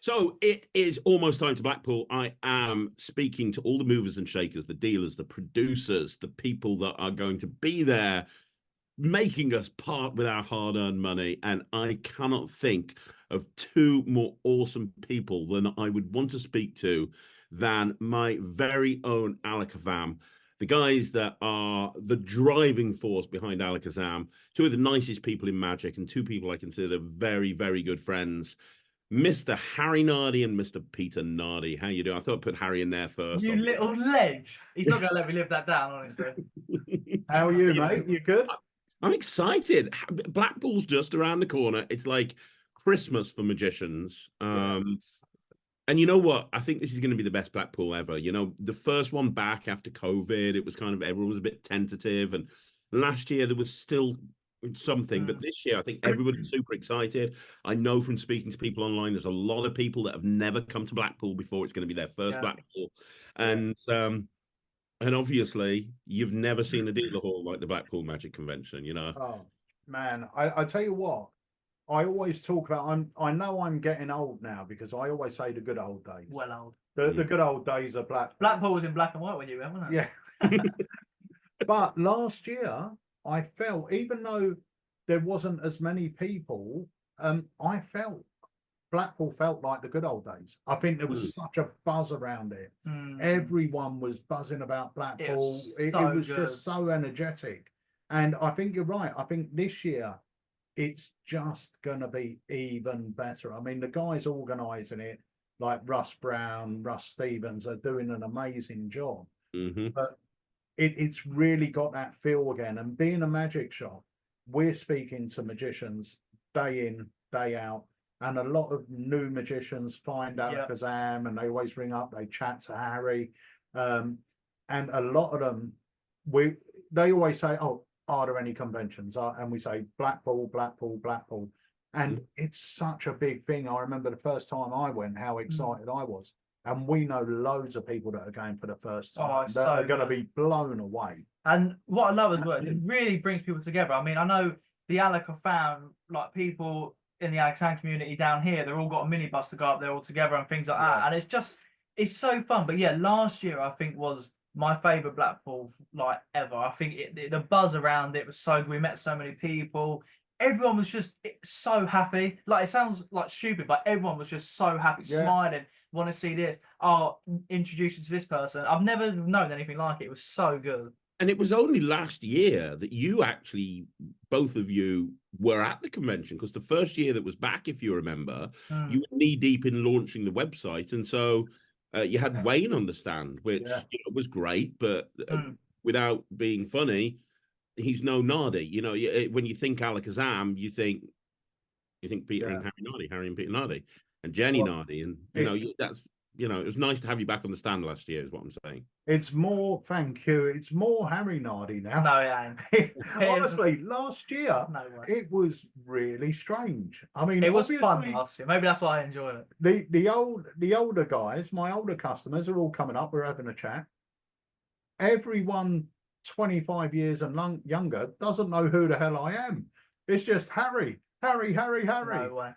So it is almost time to Blackpool. I am speaking to all the movers and shakers, the dealers, the producers, the people that are going to be there making us part with our hard-earned money. And I cannot think of two more awesome people than I would want to speak to than my very own Alakazam. The guys that are the driving force behind Alakazam, two of the nicest people in Magic, and two people I consider very, very good friends. Mr. Harry Nardi and Mr. Peter Nardi. How you doing? I thought I'd put Harry in there first. You little ledge. He's not going to let me live that down, honestly. How are you, mate? You good? I'm excited. Blackpool's just around the corner. It's like Christmas for magicians. And you know what? I think this is going to be the best Blackpool ever. You know, the first one back after COVID, it was kind of, everyone was a bit tentative. And last year there was still something, but this year I think everybody's super excited. I know from speaking to people online, there's a lot of people that have never come to Blackpool before. It's going to be their first Blackpool. And obviously, you've never seen a dealer hall like the Blackpool Magic Convention, you know? Oh, man. I tell you what, I always talk about, I know I'm getting old now because I always say the good old days. Well old. The good old days of Blackpool. Blackpool was in black and white when you went, wasn't it? Yeah. But last year, I felt, even though there wasn't as many people, I felt Blackpool felt like the good old days. I think there was such a buzz around it. Everyone was buzzing about Blackpool. It was just so energetic. And I think you're right. I think this year it's just going to be even better. I mean, the guys organising it, like Russ Brown, Russ Stevens, are doing an amazing job. But it's really got that feel again. And being a magic shop, we're speaking to magicians day in, day out. And a lot of new magicians find Alakazam and they always ring up, they chat to Harry. And a lot of them, they always say, oh, are there any conventions? And we say Blackpool, Blackpool, Blackpool. And it's such a big thing. I remember the first time I went, how excited I was. And we know loads of people that are going for the first time that are going to be blown away. And what I love as well, it really brings people together. I mean, I know the Alakazam, like people in the Alakazam community down here, they've all got a minibus to go up there all together and things like that. And it's so fun. But yeah, last year I think was my favourite Blackpool like ever. I think the buzz around it was so good. We met so many people. Everyone was just so happy. Like, it sounds like stupid, but everyone was just so happy, smiling, want to see this. Oh, introduce you to this person. I've never known anything like it. It was so good. And it was only last year that you actually, both of you, were at the convention, because the first year that was back, if you remember, you were knee deep in launching the website. And so you had Wayne on the stand, which was great, but without being funny, he's no Nardi. You know, when you think Alakazam, you think Peter and Harry Nardi, Harry and Peter Nardi, and Jenny Nardi, and it was nice to have you back on the stand last year, is what I'm saying. It's more, thank you. It's more Harry Nardi now. No, it ain't. Honestly, last year it was really strange. I mean, it was fun last year. Maybe that's why I enjoyed it. The older guys, my older customers, are all coming up. We're having a chat. Everyone 25 years and younger doesn't know who the hell I am. It's just Harry. No way.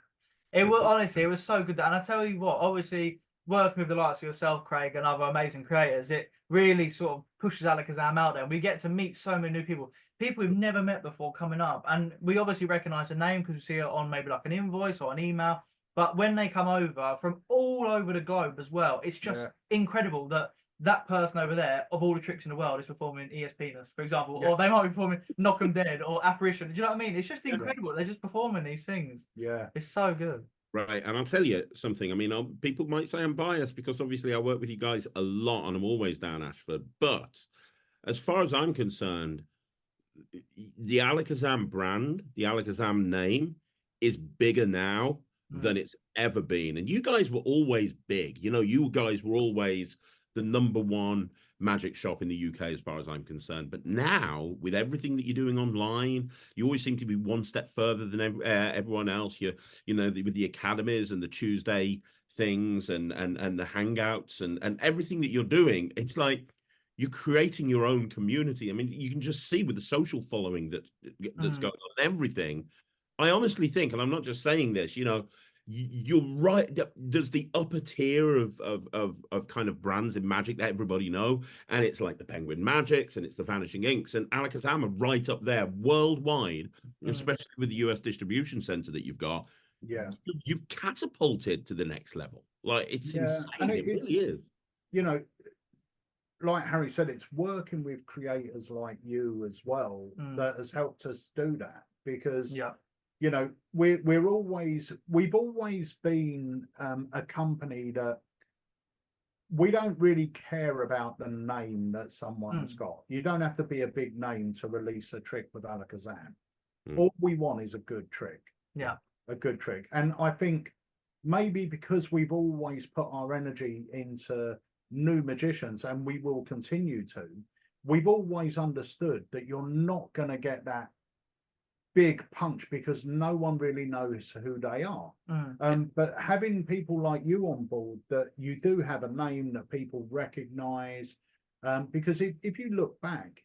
It was honestly, it was so good. And I tell you what, obviously, working with the likes of yourself, Craig, and other amazing creators, it really sort of pushes Alakazam out there. And we get to meet so many new people we've never met before coming up. And we obviously recognize the name because we see it on maybe like an invoice or an email. But when they come over from all over the globe as well, it's just incredible that person over there, of all the tricks in the world, is performing ESPness, for example, or they might be performing Knock 'em Dead or Apparition. Do you know what I mean? It's just incredible. They're just performing these things. Yeah. It's so good. Right, and I'll tell you something. I mean, people might say I'm biased because obviously I work with you guys a lot and I'm always down Ashford. But as far as I'm concerned, the Alakazam brand, the Alakazam name is bigger now than it's ever been. And you guys were always big. You know, you guys were always the #1 magic shop in the UK as far as I'm concerned. But now, with everything that you're doing online, you always seem to be one step further than everyone else. You know, with the academies and the Tuesday things and the hangouts and everything that you're doing, it's like you're creating your own community. I mean, you can just see with the social following that's going on and everything. I honestly think, and I'm not just saying this, you know, you're right. There's the upper tier of kind of brands in Magic that everybody know, and it's like the Penguin Magics and it's the Vanishing Inks, and Alakazam are right up there worldwide, especially with the US distribution center that you've got. Yeah, You've catapulted to the next level. Like, it's insane. and It really is. You know, like Harry said, it's working with creators like you as well that has helped us do that, because you know, we've always been a company that we don't really care about the name that someone's got. You don't have to be a big name to release a trick with Alakazam. All we want is a good trick. Yeah, a good trick. And I think maybe because we've always put our energy into new magicians, and we will continue to, we've always understood that you're not going to get that big punch because no one really knows who they are. But having people like you on board, that you do have a name that people recognize, because if you look back,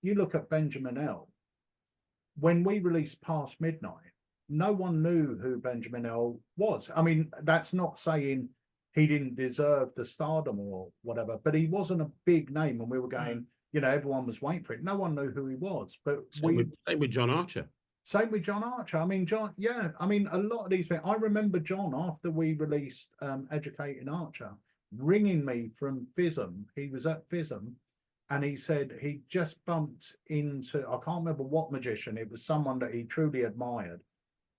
you look at Benjamin L. When we released Past Midnight, no one knew who Benjamin L was. I mean, that's not saying he didn't deserve the stardom or whatever, but he wasn't a big name, and we were going, you know, everyone was waiting for it. No one knew who he was. But same with John Archer. Same with John Archer. I mean, John, I mean, a lot of these things. I remember John, after we released Educating Archer, ringing me from FISM. He was at FISM, and he said he just bumped into, I can't remember what magician, it was someone that he truly admired.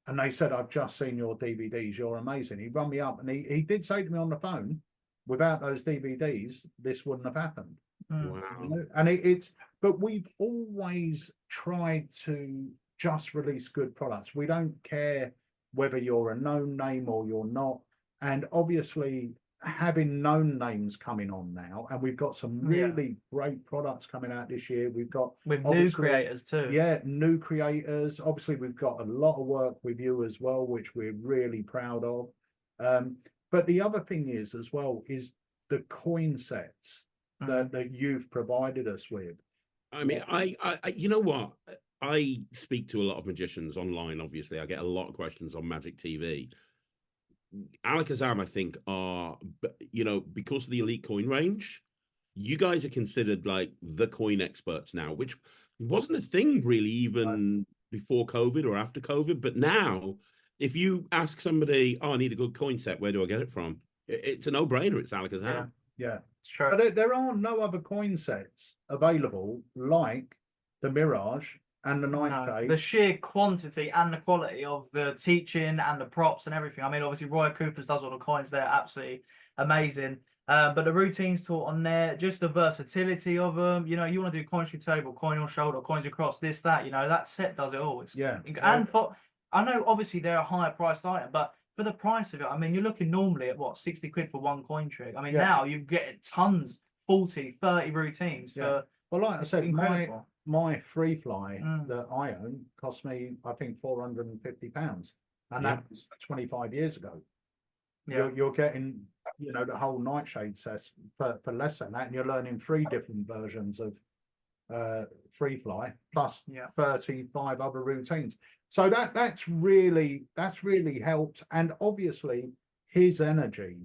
And they said, I've just seen your DVDs, you're amazing. He rung me up, and he did say to me on the phone, without those DVDs, this wouldn't have happened. Wow. You know? And but we've always tried to just release good products. We don't care whether you're a known name or you're not. And obviously, having known names coming on now, and we've got some really great products coming out this year. We've got with new creators too. Yeah, new creators. Obviously, we've got a lot of work with you as well, which we're really proud of. But the other thing is as well is the coin sets that you've provided us with. I mean, I you know what? I speak to a lot of magicians online. Obviously, I get a lot of questions on Magic TV. Alakazam, I think, are, you know, because of the elite coin range, you guys are considered like the coin experts now, which wasn't a thing really even before COVID or after COVID. But now, if you ask somebody, oh, I need a good coin set, where do I get it from? It's a no-brainer. It's Alakazam. Yeah, it's true. But there are no other coin sets available like the Mirage and the Nightshade. The sheer quantity and the quality of the teaching and the props and everything. I mean, obviously, Roy Cooper's does all the coins. They're absolutely amazing. But the routines taught on there, just the versatility of them. You know, you want to do coins through table, coin on shoulder, coins across, this, that. You know, that set does it all. And for, I know, obviously, they're a higher priced item, but for the price of it, I mean, you're looking normally at what, 60 quid for one coin trick. I mean, now you get tons, 40, 30 routines. For, well, like I said, my free fly that I own cost me, I think, £450, and that was 25 years ago. You're getting, you know, the whole Nightshade set for less than that, and you're learning 3 different versions of free fly plus 35 other routines. So that's really helped, and obviously his energy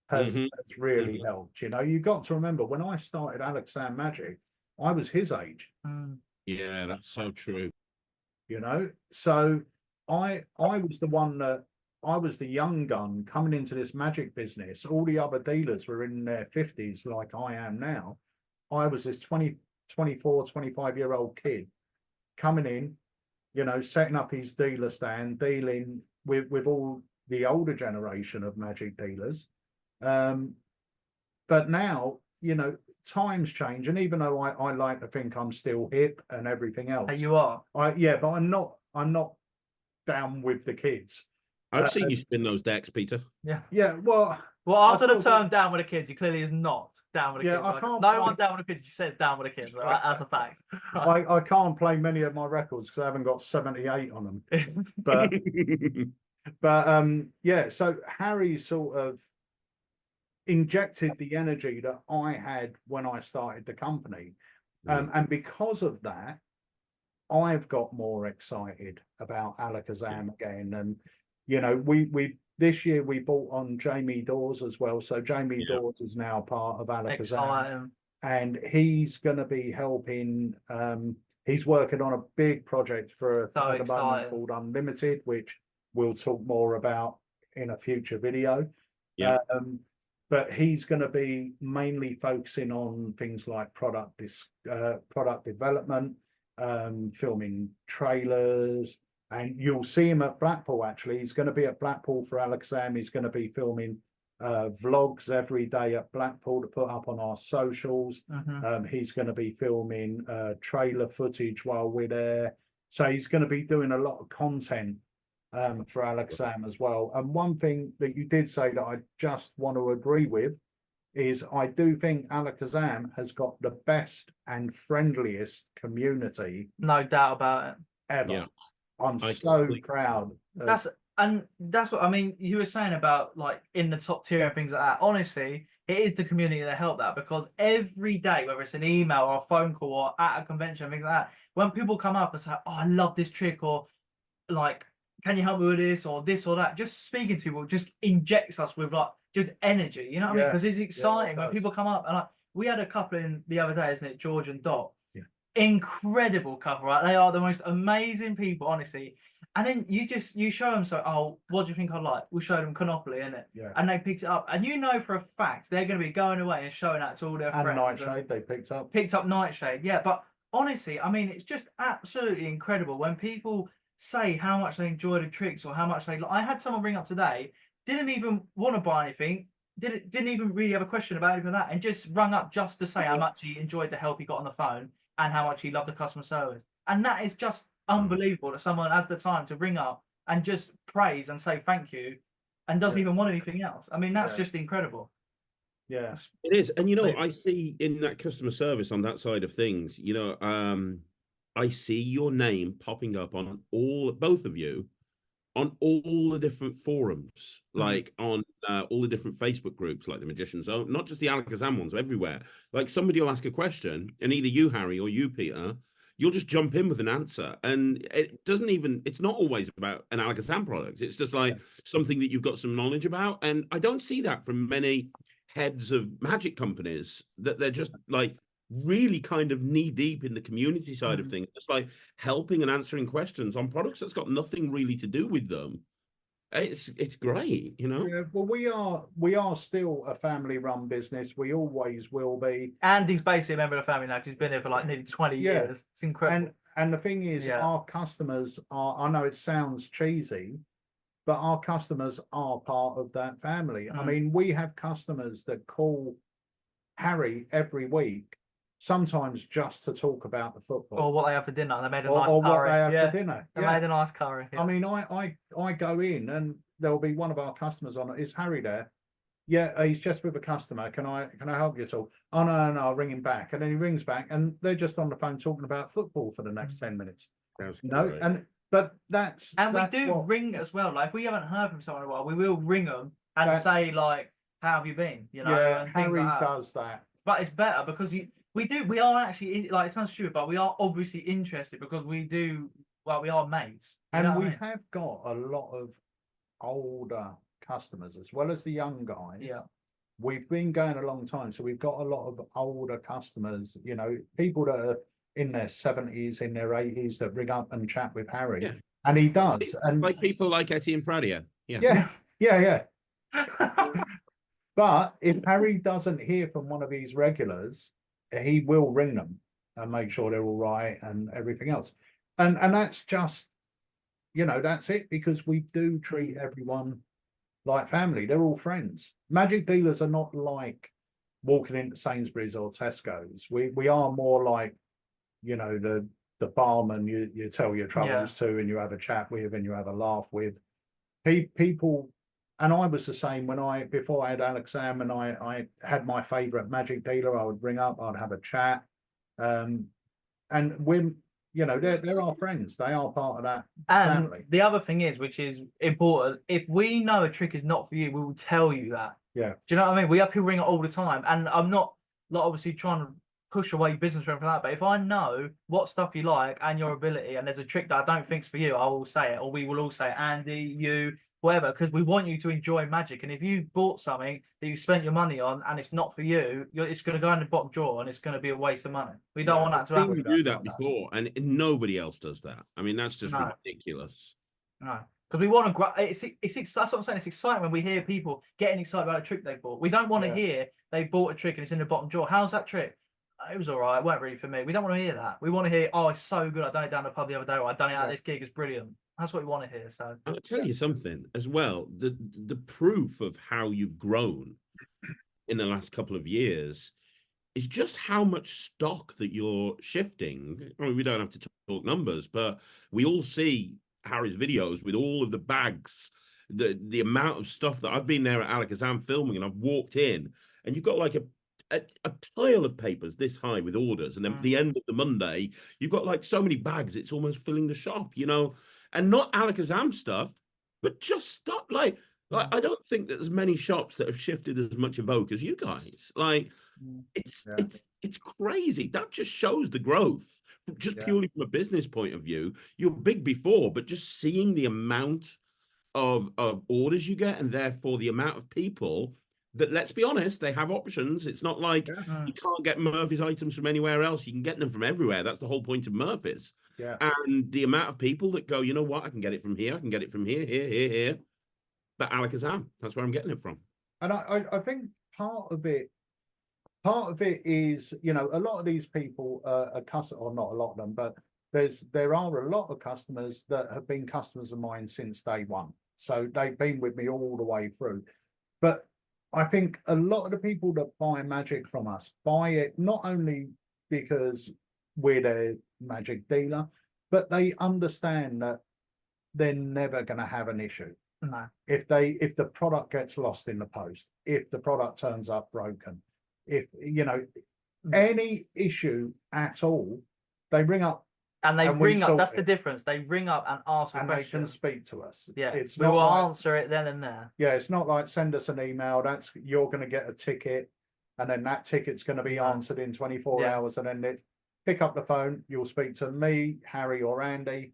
has really helped. You know, you got to remember, when I started Alakazam Magic, I was his age. Yeah, that's so true. You know, so I was the one that, I was the young gun coming into this magic business. All the other dealers were in their 50s like I am now. I was this 24, 25-year-old kid coming in, you know, setting up his dealer stand, dealing with all the older generation of magic dealers. But now, you know, times change, and even though I like to think I'm still hip and everything else, you are. But I'm not down with the kids. I've seen you spin those decks, Peter. Yeah. Well, after the term "down with the kids," he clearly is not down with the kids. I can't. No one down with the kids. You said down with the kids. Right? That's a fact. I can't play many of my records because I haven't got 78 on them. But yeah. So Harry sort of injected the energy that I had when I started the company, and because of that, I've got more excited about Alakazam again. And you know, we this year we bought on Jamie Dawes as well. So Jamie Yeah. Dawes is now part of Alakazam, Exciting. and he's going to be helping. He's working on a big project for So at the moment exciting. called Unlimited, which we'll talk more about in a future video. Yeah. But he's going to be mainly focusing on things like product development, filming trailers, and you'll see him at Blackpool. Actually, he's going to be at Blackpool for Alakazam. He's going to be filming vlogs every day at Blackpool to put up on our socials. He's going to be filming trailer footage while we're there. So he's going to be doing a lot of content for Alakazam as well. And one thing that you did say that I just want to agree with is I do think Alakazam has got the best and friendliest community No doubt about it. ever. Yeah. I'm I so completely- proud. That's what I mean. You were saying about like in the top tier and things like that. Honestly, it is the community that help that, because every day, whether it's an email or a phone call or at a convention, things like that, when people come up and say, "Oh, I love this trick," or like, "Can you help me with this or this or that?" Just speaking to people just injects us with like just energy. You know what I mean? Because it's exciting when people come up and like we had a couple in the other day, isn't it? George and Dot. Incredible couple, right? They are the most amazing people, honestly. And then you show them, so, "Oh, what do you think I like?" We showed them Monopoly, innit? Yeah. And they picked it up, and you know for a fact they're going to be going away and showing that to all their And friends. Nightshade they picked up. Picked up Nightshade, yeah. But honestly, I mean, it's just absolutely incredible when people say how much they enjoy the tricks or how much they. I had someone ring up today, didn't even want to buy anything, didn't even really have a question about even that, and just rung up just to say how much he enjoyed the help he got on the phone and how much he loved the customer service. And that is just unbelievable that someone has the time to ring up and just praise and say thank you and doesn't even want anything else. I mean, that's just incredible. Yeah, It is. And, you know, I see in that customer service on that side of things, you know, I see your name popping up on both of you, on all the different forums, like on all the different Facebook groups, like the Magician's Own, not just the Alakazam ones, everywhere. Like somebody will ask a question, and either you, Harry, or you, Peter, you'll just jump in with an answer. And it's not always about an Alakazam product. It's just like something that you've got some knowledge about. And I don't see that from many heads of magic companies, that they're just like really kind of knee deep in the community side of things. It's like helping and answering questions on products that's got nothing really to do with them. It's great, you know. Yeah, well, we are still a family-run business. We always will be. Andy's basically a member of the family now, 'cause he's been here for like nearly 20 years. It's incredible. And the thing is, our customers are. I know it sounds cheesy, but our customers are part of that family. I mean, we have customers that call Harry every week, sometimes just to talk about the football. Or what they have for dinner. They made a or nice curry. what they have for dinner. They made a nice curry. I mean, I go in and there'll be one of our customers on it. Is Harry there? Yeah, he's just with a customer. Can I help you at all? Oh no, I'll ring him back. And then he rings back and they're just on the phone talking about football for the next 10 minutes. That's No, great. but that's we do ring as well. Like if we haven't heard from someone in a while, we will ring them and say like, "How have you been?" You know, yeah, and Harry like that. does that. But it's better because we are actually, like, it sounds stupid, but we are obviously interested because we are mates. And we have got a lot of older customers as well as the young guys. Yeah. We've been going a long time, so we've got a lot of older customers, you know, people that are in their 70s, in their 80s that ring up and chat with Harry. Yeah. And he does. And like people like Etty and Pradia. yeah. But if Harry doesn't hear from one of his regulars, he will ring them and make sure they're all right and everything else. And that's just, you know, that's it, because we do treat everyone like family. They're all friends. Magic dealers are not like walking into Sainsbury's or Tesco's. We are more like, you know, the barman you tell your troubles to and you have a chat with and you have a laugh with. People. And I was the same before I had Alakazam and I had my favorite magic dealer. I would ring up, I'd have a chat. And we're, you know, they're our friends. They are part of that family. The other thing is, which is important, if we know a trick is not for you, we will tell you that. Yeah. Do you know what I mean? We have people ring it all the time. And I'm not, like, obviously trying to push away business or anything like that. But if I know what stuff you like and your ability, and there's a trick that I don't think's for you, I will say it, or we will all say it, Andy, you, whatever, because we want you to enjoy Magic. And if you've bought something that you spent your money on and it's not for you, it's going to go in the bottom drawer and it's going to be a waste of money. We don't want that to happen. We do that before, and nobody else does that. I mean, that's just ridiculous. No. Because we want to grow. That's what I'm saying. It's exciting when we hear people getting excited about a trick they bought. We don't want to hear they bought a trick and it's in the bottom drawer. How's that trick? It was all right. It weren't really for me. We don't want to hear that. We want to hear, oh, it's so good. I done it down the pub the other day, or I done it at this gig. It's brilliant. That's what we want to hear. So I'll tell you something as well. The proof of how you've grown in the last couple of years is just how much stock that you're shifting. I mean, we don't have to talk numbers, but we all see Harry's videos with all of the bags, the amount of stuff that I've been there at Alakazam filming, and I've walked in, and you've got like a pile of papers this high with orders, and then at the end of the Monday, you've got like so many bags, it's almost filling the shop, you know, and not Alakazam stuff, but just stuff like I don't think that there's many shops that have shifted as much Evoke as you guys. Like, it's crazy. That just shows the growth, just purely from a business point of view. You're big before, but just seeing the amount of orders you get, and therefore the amount of people that, let's be honest, they have options. It's not like you can't get Murphy's items from anywhere else. You can get them from everywhere. That's the whole point of Murphy's. Yeah. And the amount of people that go, you know what, I can get it from here. I can get it from here, here. But Alakazam, that's where I'm getting it from. And I think part of it is, you know, a lot of these people are customers, or not a lot of them, but there are a lot of customers that have been customers of mine since day one. So they've been with me all the way through. But I think a lot of the people that buy Magic from us buy it not only because we're their Magic dealer, but they understand that they're never going to have an issue. No. If the product gets lost in the post, if the product turns up broken, if, you know, any issue at all, they ring up. And they ring up. That's the difference. They ring up and ask a question. They can speak to us. Yeah, it's we will answer it then and there. Yeah, it's not like send us an email. You're going to get a ticket, and then that ticket's going to be answered in 24 hours, and then pick up the phone. You'll speak to me, Harry, or Andy,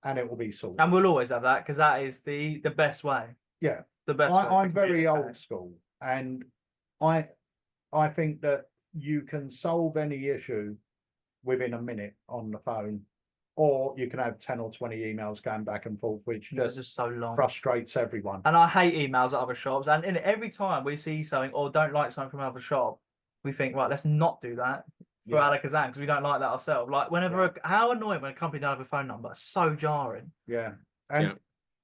and it will be sorted. And we'll always have that, because that is the best way. Yeah, the best. I'm very old school, and I think that you can solve any issue within a minute on the phone, or you can have 10 or 20 emails going back and forth, which just so long frustrates everyone. And I hate emails at other shops. And every time we see something or don't like something from another shop, we think, right, let's not do that for Alakazam, because we don't like that ourselves. Like, whenever how annoying when a company don't have a phone number. So jarring. Yeah. And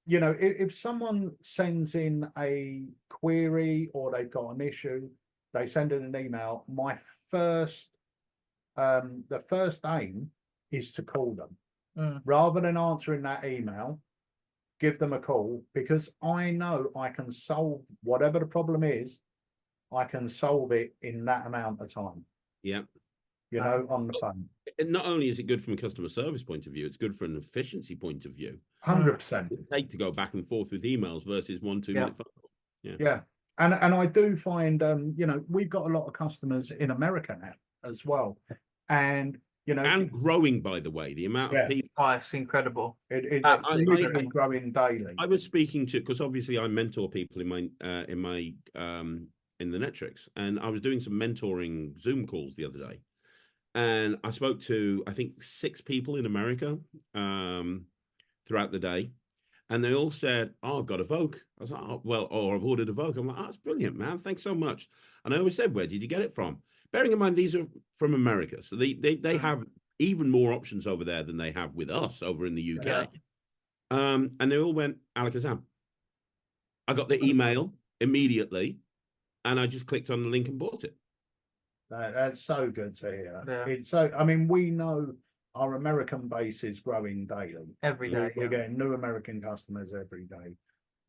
you know, if someone sends in a query or they've got an issue, they send in an email, the first aim is to call them rather than answering that email. Give them a call, because I know I can solve whatever the problem is. I can solve it in that amount of time. Yeah, you know, on the phone. And not only is it good from a customer service point of view, it's good from an efficiency point of view. 100%. Take to go back and forth with emails versus 1-2 minute phone call. Yeah. And I do find, you know, we've got a lot of customers in America now as well. And, you know, and growing, by the way, the amount of people. Oh, it's incredible. It's really growing daily. I was speaking to, because obviously I mentor people in the Netrix, and I was doing some mentoring Zoom calls the other day, and I spoke to, I think, 6 people in America throughout the day. And they all said, "Oh, I've got Evoke." I was like, "Oh, well," or "I've ordered Evoke." I'm like, "Oh, that's brilliant, man. Thanks so much." And I always said, "Where did you get it from?" Bearing in mind, these are from America. So they have even more options over there than they have with us over in the UK. Yeah. And they all went, "Alakazam." I got the email immediately, and I just clicked on the link and bought it. That's so good to hear. Yeah. It's so, I mean, we know our American base is growing daily. Every day. We're getting new American customers every day.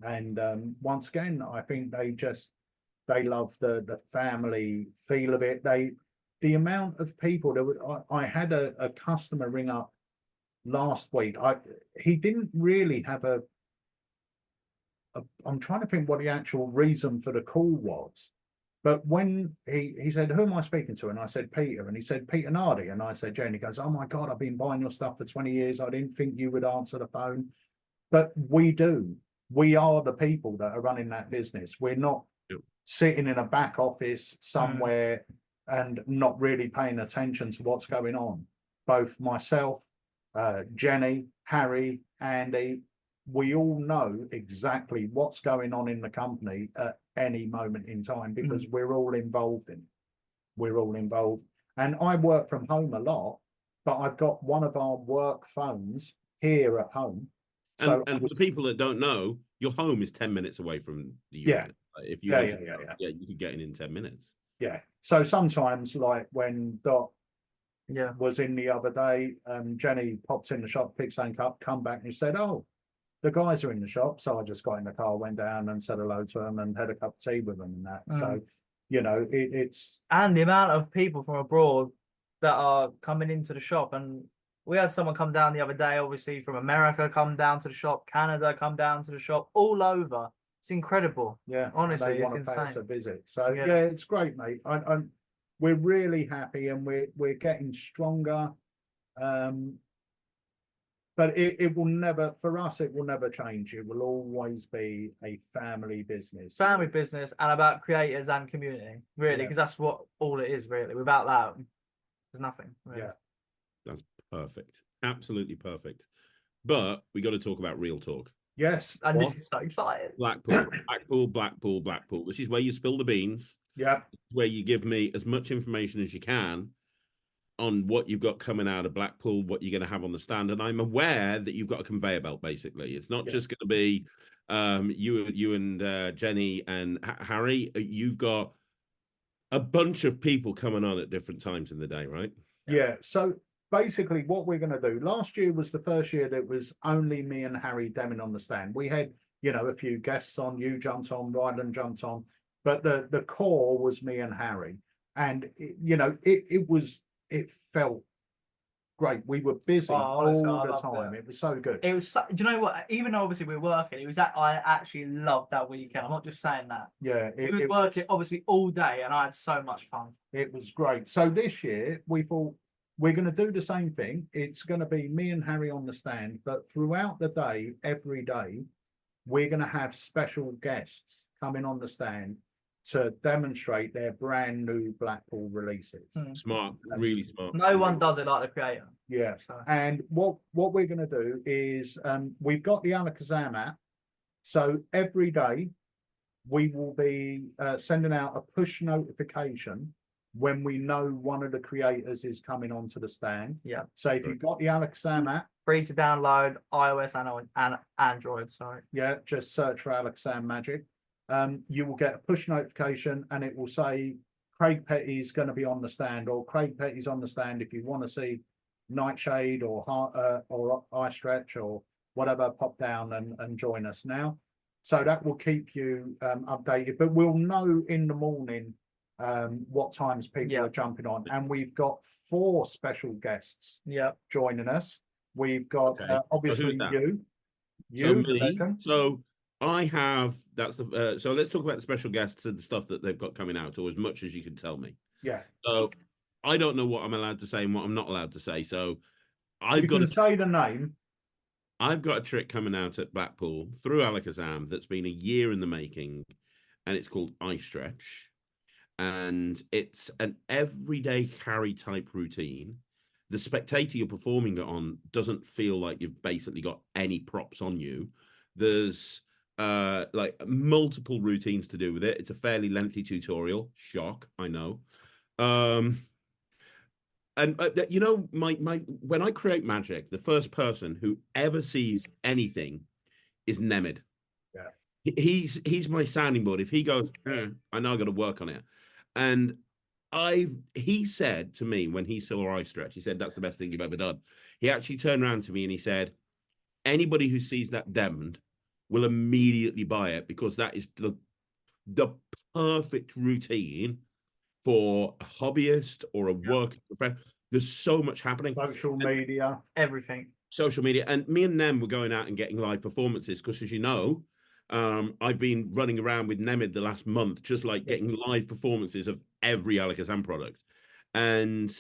And once again, I think they love the family feel of it. The amount of people I had a customer ring up last week. He didn't really have I'm trying to think what the actual reason for the call was, But when he said, who am I speaking to? And I said, Peter. And he said, Peter Nardi. And I said, Jenny goes, oh my God, I've been buying your stuff for 20 years. I didn't think you would answer the phone. But we do. We are the people that are running that business. We're not sitting in a back office somewhere and not really paying attention to what's going on. Both myself, Jenny, Harry, Andy, we all know exactly what's going on in the company at any moment in time because we're all involved in it. We're all involved. And I work from home a lot, but I've got one of our work phones here at home. And for the people that don't know, your home is 10 minutes away from the unit. If you you could get in 10 minutes. Yeah. So sometimes, like when Dot was in the other day, Jenny pops in the shop, picks something up, come back, and he said, "Oh, the guys are in the shop." So I just got in the car, went down, and said hello to them, and had a cup of tea with them, and that. So you know, it's and the amount of people from abroad that are coming into the shop, and we had someone come down the other day, obviously from America, come down to the shop, Canada, come down to the shop, all over. It's incredible. Yeah, honestly, it's insane. Pay us a visit. So yeah, it's great, mate. We're really happy, and we're getting stronger. But it will never, for us, it will never change. It will always be a family business. Family business, and about creators and community, really, because that's what all it is, really. Without that, there's nothing. Really. Yeah, that's perfect, absolutely perfect. But we got to talk about real talk. Yes, and this is so exciting. Blackpool. This is where you spill the beans. Yeah, where you give me as much information as you can on what you've got coming out of Blackpool, what you're going to have on the stand. And I'm aware that you've got a conveyor belt, basically. It's not just going to be you and Jenny and Harry. You've got a bunch of people coming on at different times in the day, right? Yeah. So basically what we're going to do, last year was the first year that was only me and Harry Deming on the stand. We had, you know, a few guests on, you jumped on, Ryland jumped on, but the core was me and Harry. And, it felt great. We were busy all the time. It was so good. It was, do you know what? Even though obviously we were working, it was that I actually loved that weekend. I'm not just saying that. Yeah. It was working obviously all day, and I had so much fun. It was great. So this year we thought we're going to do the same thing. It's going to be me and Harry on the stand, but throughout the day, every day, we're going to have special guests coming on the stand to demonstrate their brand new Blackpool releases. Smart, really smart. No one does it like the creator. Yeah. So. And what we're going to do is we've got the Alakazam app. So every day we will be sending out a push notification when we know one of the creators is coming onto the stand. Yeah. So if you've got the Alakazam app, free to download, iOS and Android. Sorry. Yeah, just search for Alakazam Magic. You will get a push notification, and it will say Craig Petty's going to be on the stand, or Craig Petty's on the stand. If you want to see Nightshade or Ice Stretch or whatever, pop down and join us now. So that will keep you updated. But we'll know in the morning what times people are jumping on, and we've got 4 special guests joining us. We've got obviously so I have so let's talk about the special guests and the stuff that they've got coming out, or as much as you can tell me. Yeah. So I don't know what I'm allowed to say and what I'm not allowed to say. So I've got to say the name. I've got a trick coming out at Blackpool through Alakazam that's been a year in the making, and it's called Ice Stretch. And it's an everyday carry type routine. The spectator you're performing it on doesn't feel like you've basically got any props on you. There's like multiple routines to do with it. It's a fairly lengthy tutorial. Shock, I know. And you know, my when I create magic, the first person who ever sees anything is Nemid. Yeah, he's my sounding board. If he goes, I know I got to work on it. And he said to me when he saw Ice Stretch, he said, that's the best thing you've ever done. He actually turned around to me and he said, anybody who sees that demon will immediately buy it, because that is the perfect routine for a hobbyist or a working professional. There's so much happening. Social media, everything. Social media. And me and Nem were going out and getting live performances because, as you know, I've been running around with Nemid the last month, just like getting live performances of every Alakazam product. And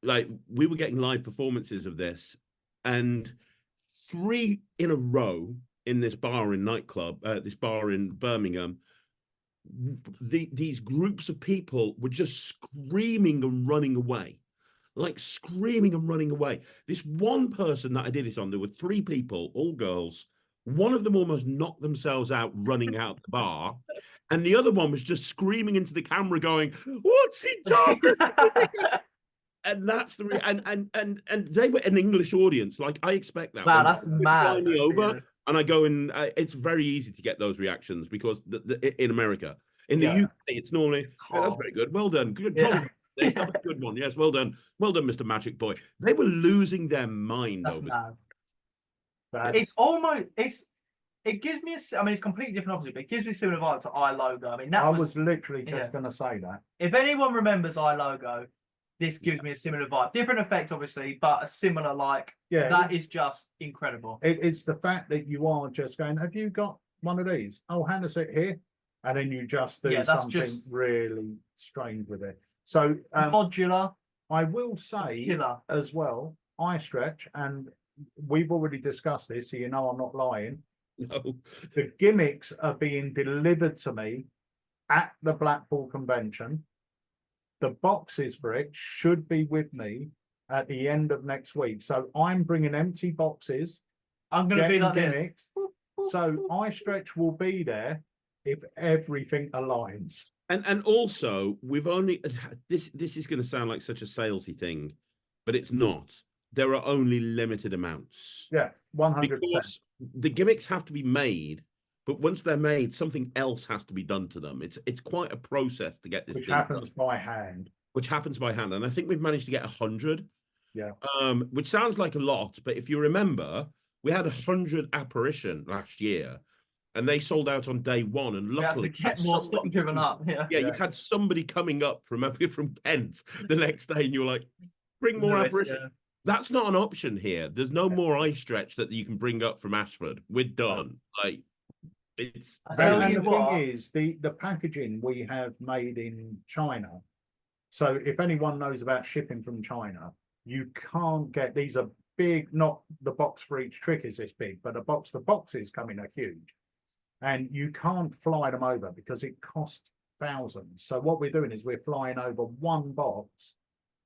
like we were getting live performances of this, and 3 in a row in this bar in nightclub, this bar in Birmingham, these groups of people were just screaming and running away. Like screaming and running away. This one person that I did it on, there were 3 people, all girls. One of them almost knocked themselves out running out the bar, and the other one was just screaming into the camera, going, "What's he doing?" And that's the and they were an English audience. Like I expect that. Wow, When that's people mad. fly me over, Yeah. and I go and it's very easy to get those reactions because in America, in the UK, it's normally that's very good. Well done, good job. That's a good one. Yes, well done, Mr. Magic Boy. They were losing their mind That's over. mad. It's almost it gives me I mean, it's completely different, obviously, but it gives me a similar vibe to iLogo. I mean, that I was literally just going to say that. If anyone remembers iLogo, this gives me a similar vibe. Different effect, obviously, but a similar that is just incredible. It's the fact that you are just going, have you got one of these? Oh, Hannah's it here. And then you just do something really strange with it. So modular. I will say as well, I stretch, and we've already discussed this, so you know I'm not lying. No. The gimmicks are being delivered to me at the Blackpool Convention. The boxes for it should be with me at the end of next week. So I'm bringing empty boxes. I'm going to be like gimmicks. So I stretch will be there if everything aligns. And also, we've only this is going to sound like such a salesy thing, but it's not. There are only limited amounts. Yeah, 100%. Because the gimmicks have to be made, but once they're made, something else has to be done to them. It's quite a process to get this. Which happens by hand. Which happens by hand, and I think we've managed to get 100. Yeah. Which sounds like a lot, but if you remember, we had 100 apparition last year. And they sold out on day 1, and luckily get more stock given up. Yeah, you had somebody coming up from Kent the next day, and you were like, "Bring more apparition." Yeah. That's not an option here. There's no more ice stretch that you can bring up from Ashford. We're done. Like it's. And the thing is, the packaging we have made in China. So if anyone knows about shipping from China, you can't get these are big. Not the box for each trick is this big, but the boxes coming are huge. And you can't fly them over because it costs thousands. So what we're doing is we're flying over one box,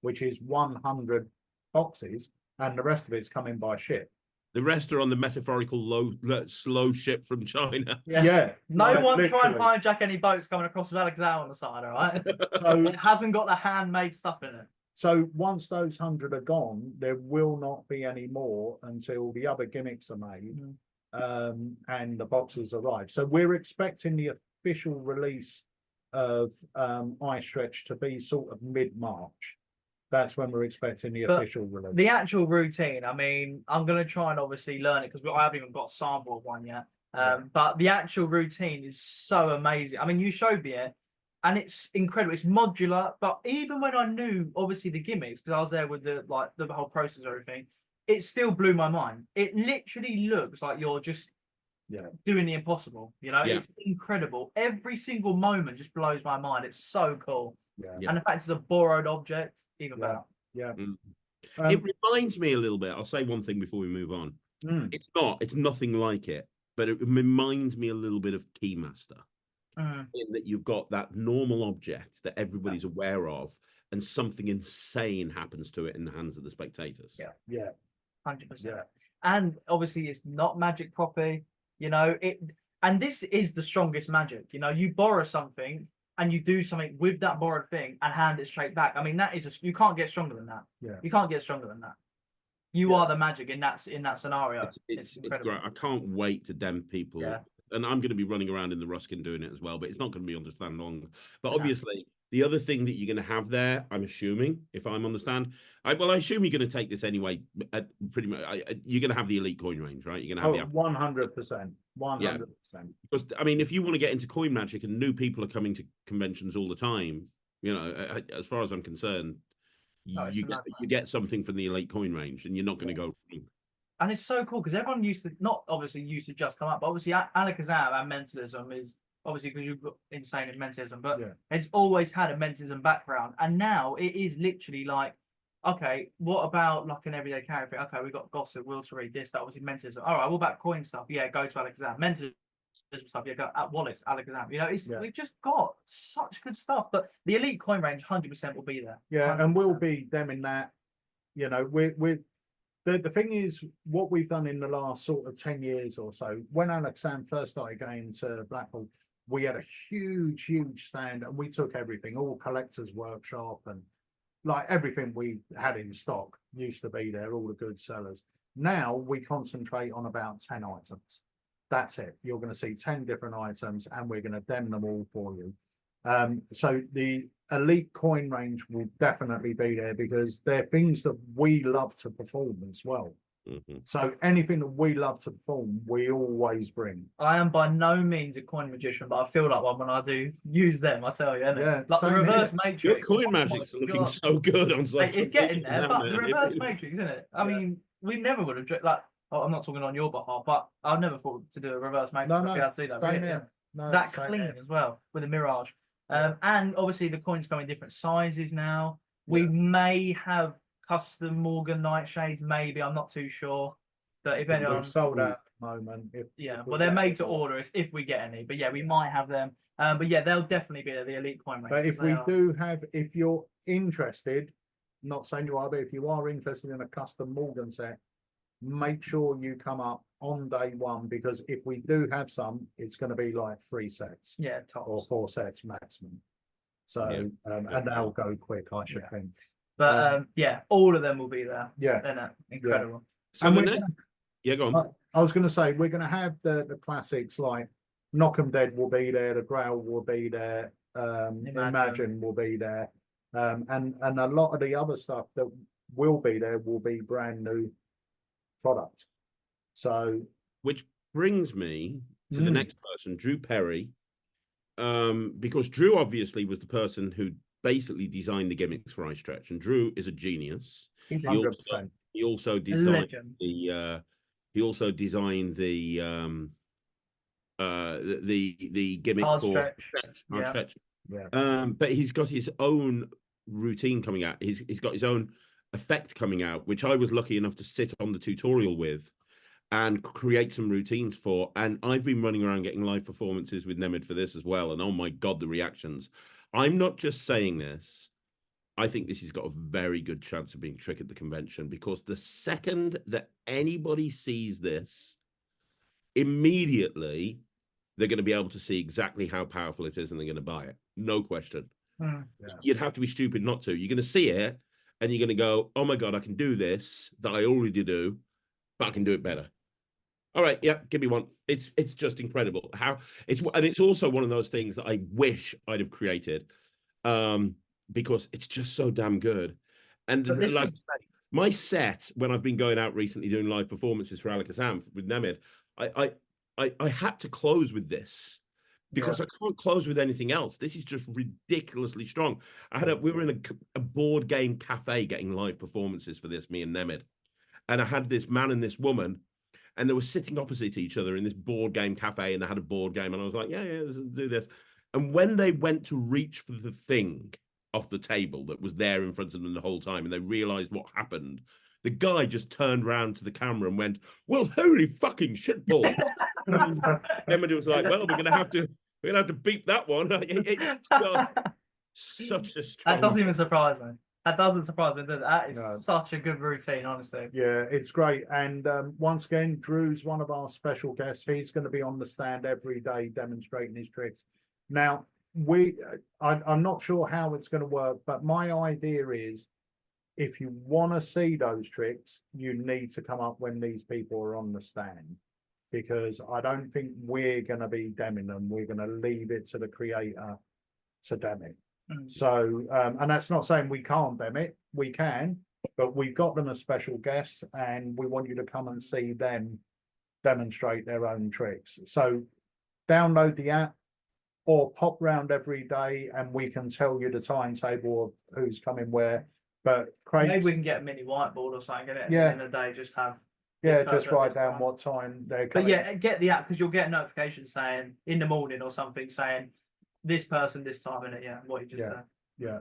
which is 100 boxes, and the rest of it's coming by ship. The rest are on the metaphorical slow ship from China. Yeah. No one try and hijack any boats coming across with Alakazam on the side, all right? So it hasn't got the handmade stuff in it. So once those 100 are gone, there will not be any more until the other gimmicks are made. Mm-hmm. And the boxes arrive. So we're expecting the official release of Ice Stretch to be sort of mid-March. That's when we're expecting the official release. The actual routine, I mean, I'm going to try and obviously learn it because I haven't even got a sample of one yet. But the actual routine is so amazing. I mean, you showed me it, and it's incredible. It's modular, but even when I knew, obviously, the gimmicks, because I was there with the whole process and everything, it still blew my mind. It literally looks like you're just doing the impossible. You know, it's incredible. Every single moment just blows my mind. It's so cool. And the fact it's a borrowed object, even better. It reminds me a little bit. I'll say one thing before we move on. It's nothing like it, but it reminds me a little bit of Keymaster. In that you've got that normal object that everybody's aware of, and something insane happens to it in the hands of the spectators. 100%. And obviously it's not magic property, you know, and this is the strongest magic. You know, you borrow something and you do something with that borrowed thing and hand it straight back. I mean, that is you can't get stronger than that. You can't get stronger than that. You are the magic in that scenario. It's incredible. Great. I can't wait to dem people. And I'm going to be running around in the Ruskin doing it as well, but it's not going to be on the stand long. But obviously, the other thing that you're going to have there, I'm assuming, if I'm on the stand, I assume you're going to take this anyway. Pretty much, you're going to have the elite coin range, right? You're going to have 100%, 100%. Because I mean, if you want to get into coin magic and new people are coming to conventions all the time, you know, as far as I'm concerned, you get something from the elite coin range, and you're not going to go wrong. and it's so cool because everyone used to not obviously used to just come up, but obviously Alakazam and mentalism is obviously because you've got insane in mentalism, but it's always had a mentalism background, and now it is literally like, okay, what about like an everyday character? Okay, we got gossip, will to read this, that obviously mentalism. All right, what about coin stuff? Yeah, go to Alakazam. Mentalism stuff, yeah, go at wallets, Alakazam. You know, we've just got such good stuff, but the elite coin range 100% will be there. Yeah, 100%. and we'll be them in that. You know, the thing is, what we've done in the last sort of 10 years or so, when Alakazam first started going to Blackpool, we had a huge stand, and we took everything, all collectors workshop, and like everything we had in stock used to be there, all the good sellers. Now we concentrate on about 10 items. That's it. You're going to see 10 different items, and we're going to dem them all for you. So the elite coin range will definitely be there because they're things that we love to perform as well. So anything that we love to perform, we always bring. I am by no means a coin magician, but I feel like one when I do use them. I tell you, isn't it? Yeah, like the reverse here. matrix. Your coin magic's looking so good on social It's getting media there, now, but the man. reverse matrix, isn't it? I mean, we never would have like. Oh, I'm not talking on your behalf, but I never thought to do a reverse matrix. No, I'd see that. Really, No, that clean as well with a mirage. And obviously the coins come in different sizes now. We may have custom Morgan nightshades, maybe. I'm not too sure. But if anyone sold out at the moment. Well, they're made to order if we get any. But yeah, we might have them. But yeah, they'll definitely be the elite coin range. But if we do have, if you're interested, not saying you are, but if you are interested in a custom Morgan set, make sure you come up on day one, because if we do have some, it's going to be like 3 sets. Yeah, tops. Or 4 sets maximum. So and they'll go quick, I should think. But yeah, all of them will be there. Yeah. And incredible. So and go on. I was going to say, we're going to have the classics like Knock 'em Dead will be there, the Grail will be there, Imagine will be there, and a lot of the other stuff that will be there will be brand new product. So, which brings me to the next person, Drew Perry, because Drew obviously was the person who basically designed the gimmicks for Ice Stretch, and Drew is a genius. He's He also designed the gimmick for Stretch. But he's got his own routine coming out. He's got his own effect coming out, which I was lucky enough to sit on the tutorial with and create some routines for. And I've been running around getting live performances with Nemid for this as well. And oh my God, the reactions. I'm not just saying this. I think this has got a very good chance of being Trick at the convention, because the second that anybody sees this, immediately they're going to be able to see exactly how powerful it is, and they're going to buy it. No question. You'd have to be stupid not to. You're going to see it and you're going to go, oh my God, I can do this that I already do, but I can do it better. All right, yeah, give me one. It's just incredible how it's also one of those things that I wish I'd have created, because it's just so damn good. And like my set, when I've been going out recently doing live performances for Alakazam with Nemid, I had to close with this because I can't close with anything else. This is just ridiculously strong. We were in a board game cafe getting live performances for this, me and Nemid, and I had this man and this woman, and they were sitting opposite each other in this board game cafe, and they had a board game, and I was like, yeah, let's do this. And when they went to reach for the thing off the table that was there in front of them the whole time, and they realized what happened, the guy just turned around to the camera and went, well, holy fucking shitballs. Emily was like, well, we're gonna have to beep that one. Such a strong. That doesn't even surprise me. That doesn't surprise me. That is such a good routine, honestly. Yeah, it's great. And once again, Drew's one of our special guests. He's going to be on the stand every day demonstrating his tricks. Now, I'm not sure how it's going to work, but my idea is, if you want to see those tricks, you need to come up when these people are on the stand, because I don't think we're going to be demming them. We're going to leave it to the creator to dem it. So, and that's not saying we can't dem it. We can, but we've got them as special guests, and we want you to come and see them demonstrate their own tricks. So download the app or pop round every day, and we can tell you the timetable of who's coming where. But Craig, maybe we can get a mini whiteboard or something. At the end of the day, just have Yeah, person just write this down time. what time they're But coming. yeah, get the app because you'll get a notification saying in the morning or something saying this person this time in it. Yeah, what you just done. Yeah.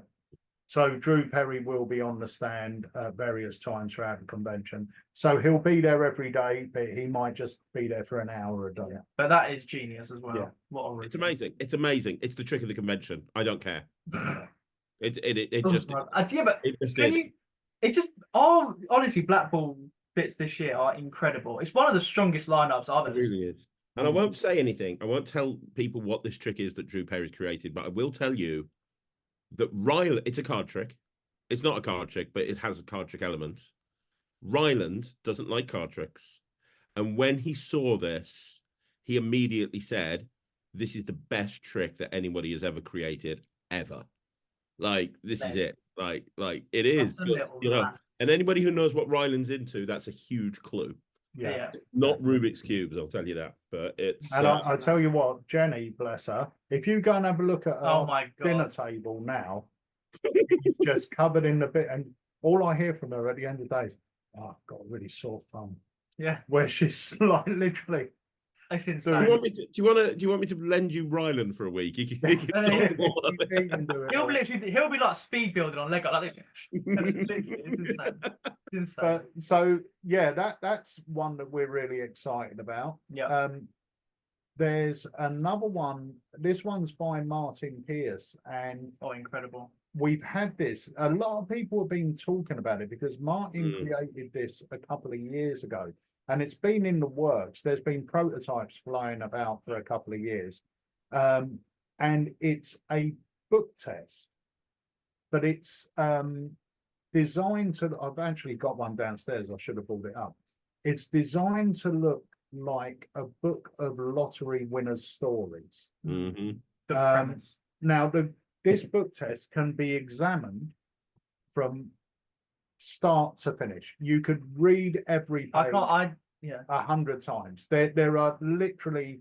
So Drew Perry will be on the stand at various times throughout the convention. So he'll be there every day, but he might just be there for an hour a day. Yeah. But that is genius as well. Yeah. What a It's routine. amazing. It's amazing. It's the trick of the convention. I don't care. It Oh, just yeah, but it just can is. you? It just oh, honestly, Blackpool bits this year are incredible. It's one of the strongest lineups I've It ever seen. really is. And I won't say anything. I won't tell people what this trick is that Drew Perry's created, but I will tell you that Ryland, it's a card trick. It's not a card trick, but it has a card trick element. Ryland doesn't like card tricks. And when he saw this, he immediately said, this is the best trick that anybody has ever created, ever. Like, this is it. Like it is. You know, and anybody who knows what Ryland's into, that's a huge clue. Yeah. It's not Rubik's Cubes, I'll tell you that. But it's And I'll tell you what, Jenny, bless her, if you go and have a look at Oh her my dinner god. table now, it's just covered in the bit, and all I hear from her at the end of the day is, "Oh, I've got a really sore thumb." Yeah. Where she's like literally. It's do insane. you want me to lend you Ryland for a week? You can He'll be like speed building on Lego like this. It's insane. It's insane. But so yeah, that's one that we're really excited about. Yeah. There's another one. This one's by Martin Pierce, and incredible. we've had this. A lot of people have been talking about it because Martin created this a couple of years ago, and it's been in the works. There's been prototypes flying about for a couple of years, and it's a book test, but it's designed to. I've actually got one downstairs. I should have brought it up. It's designed to look like a book of lottery winners' stories. Mm-hmm. The premise. Now, this book test can be examined from start to finish. You could read every page 100 times. There are literally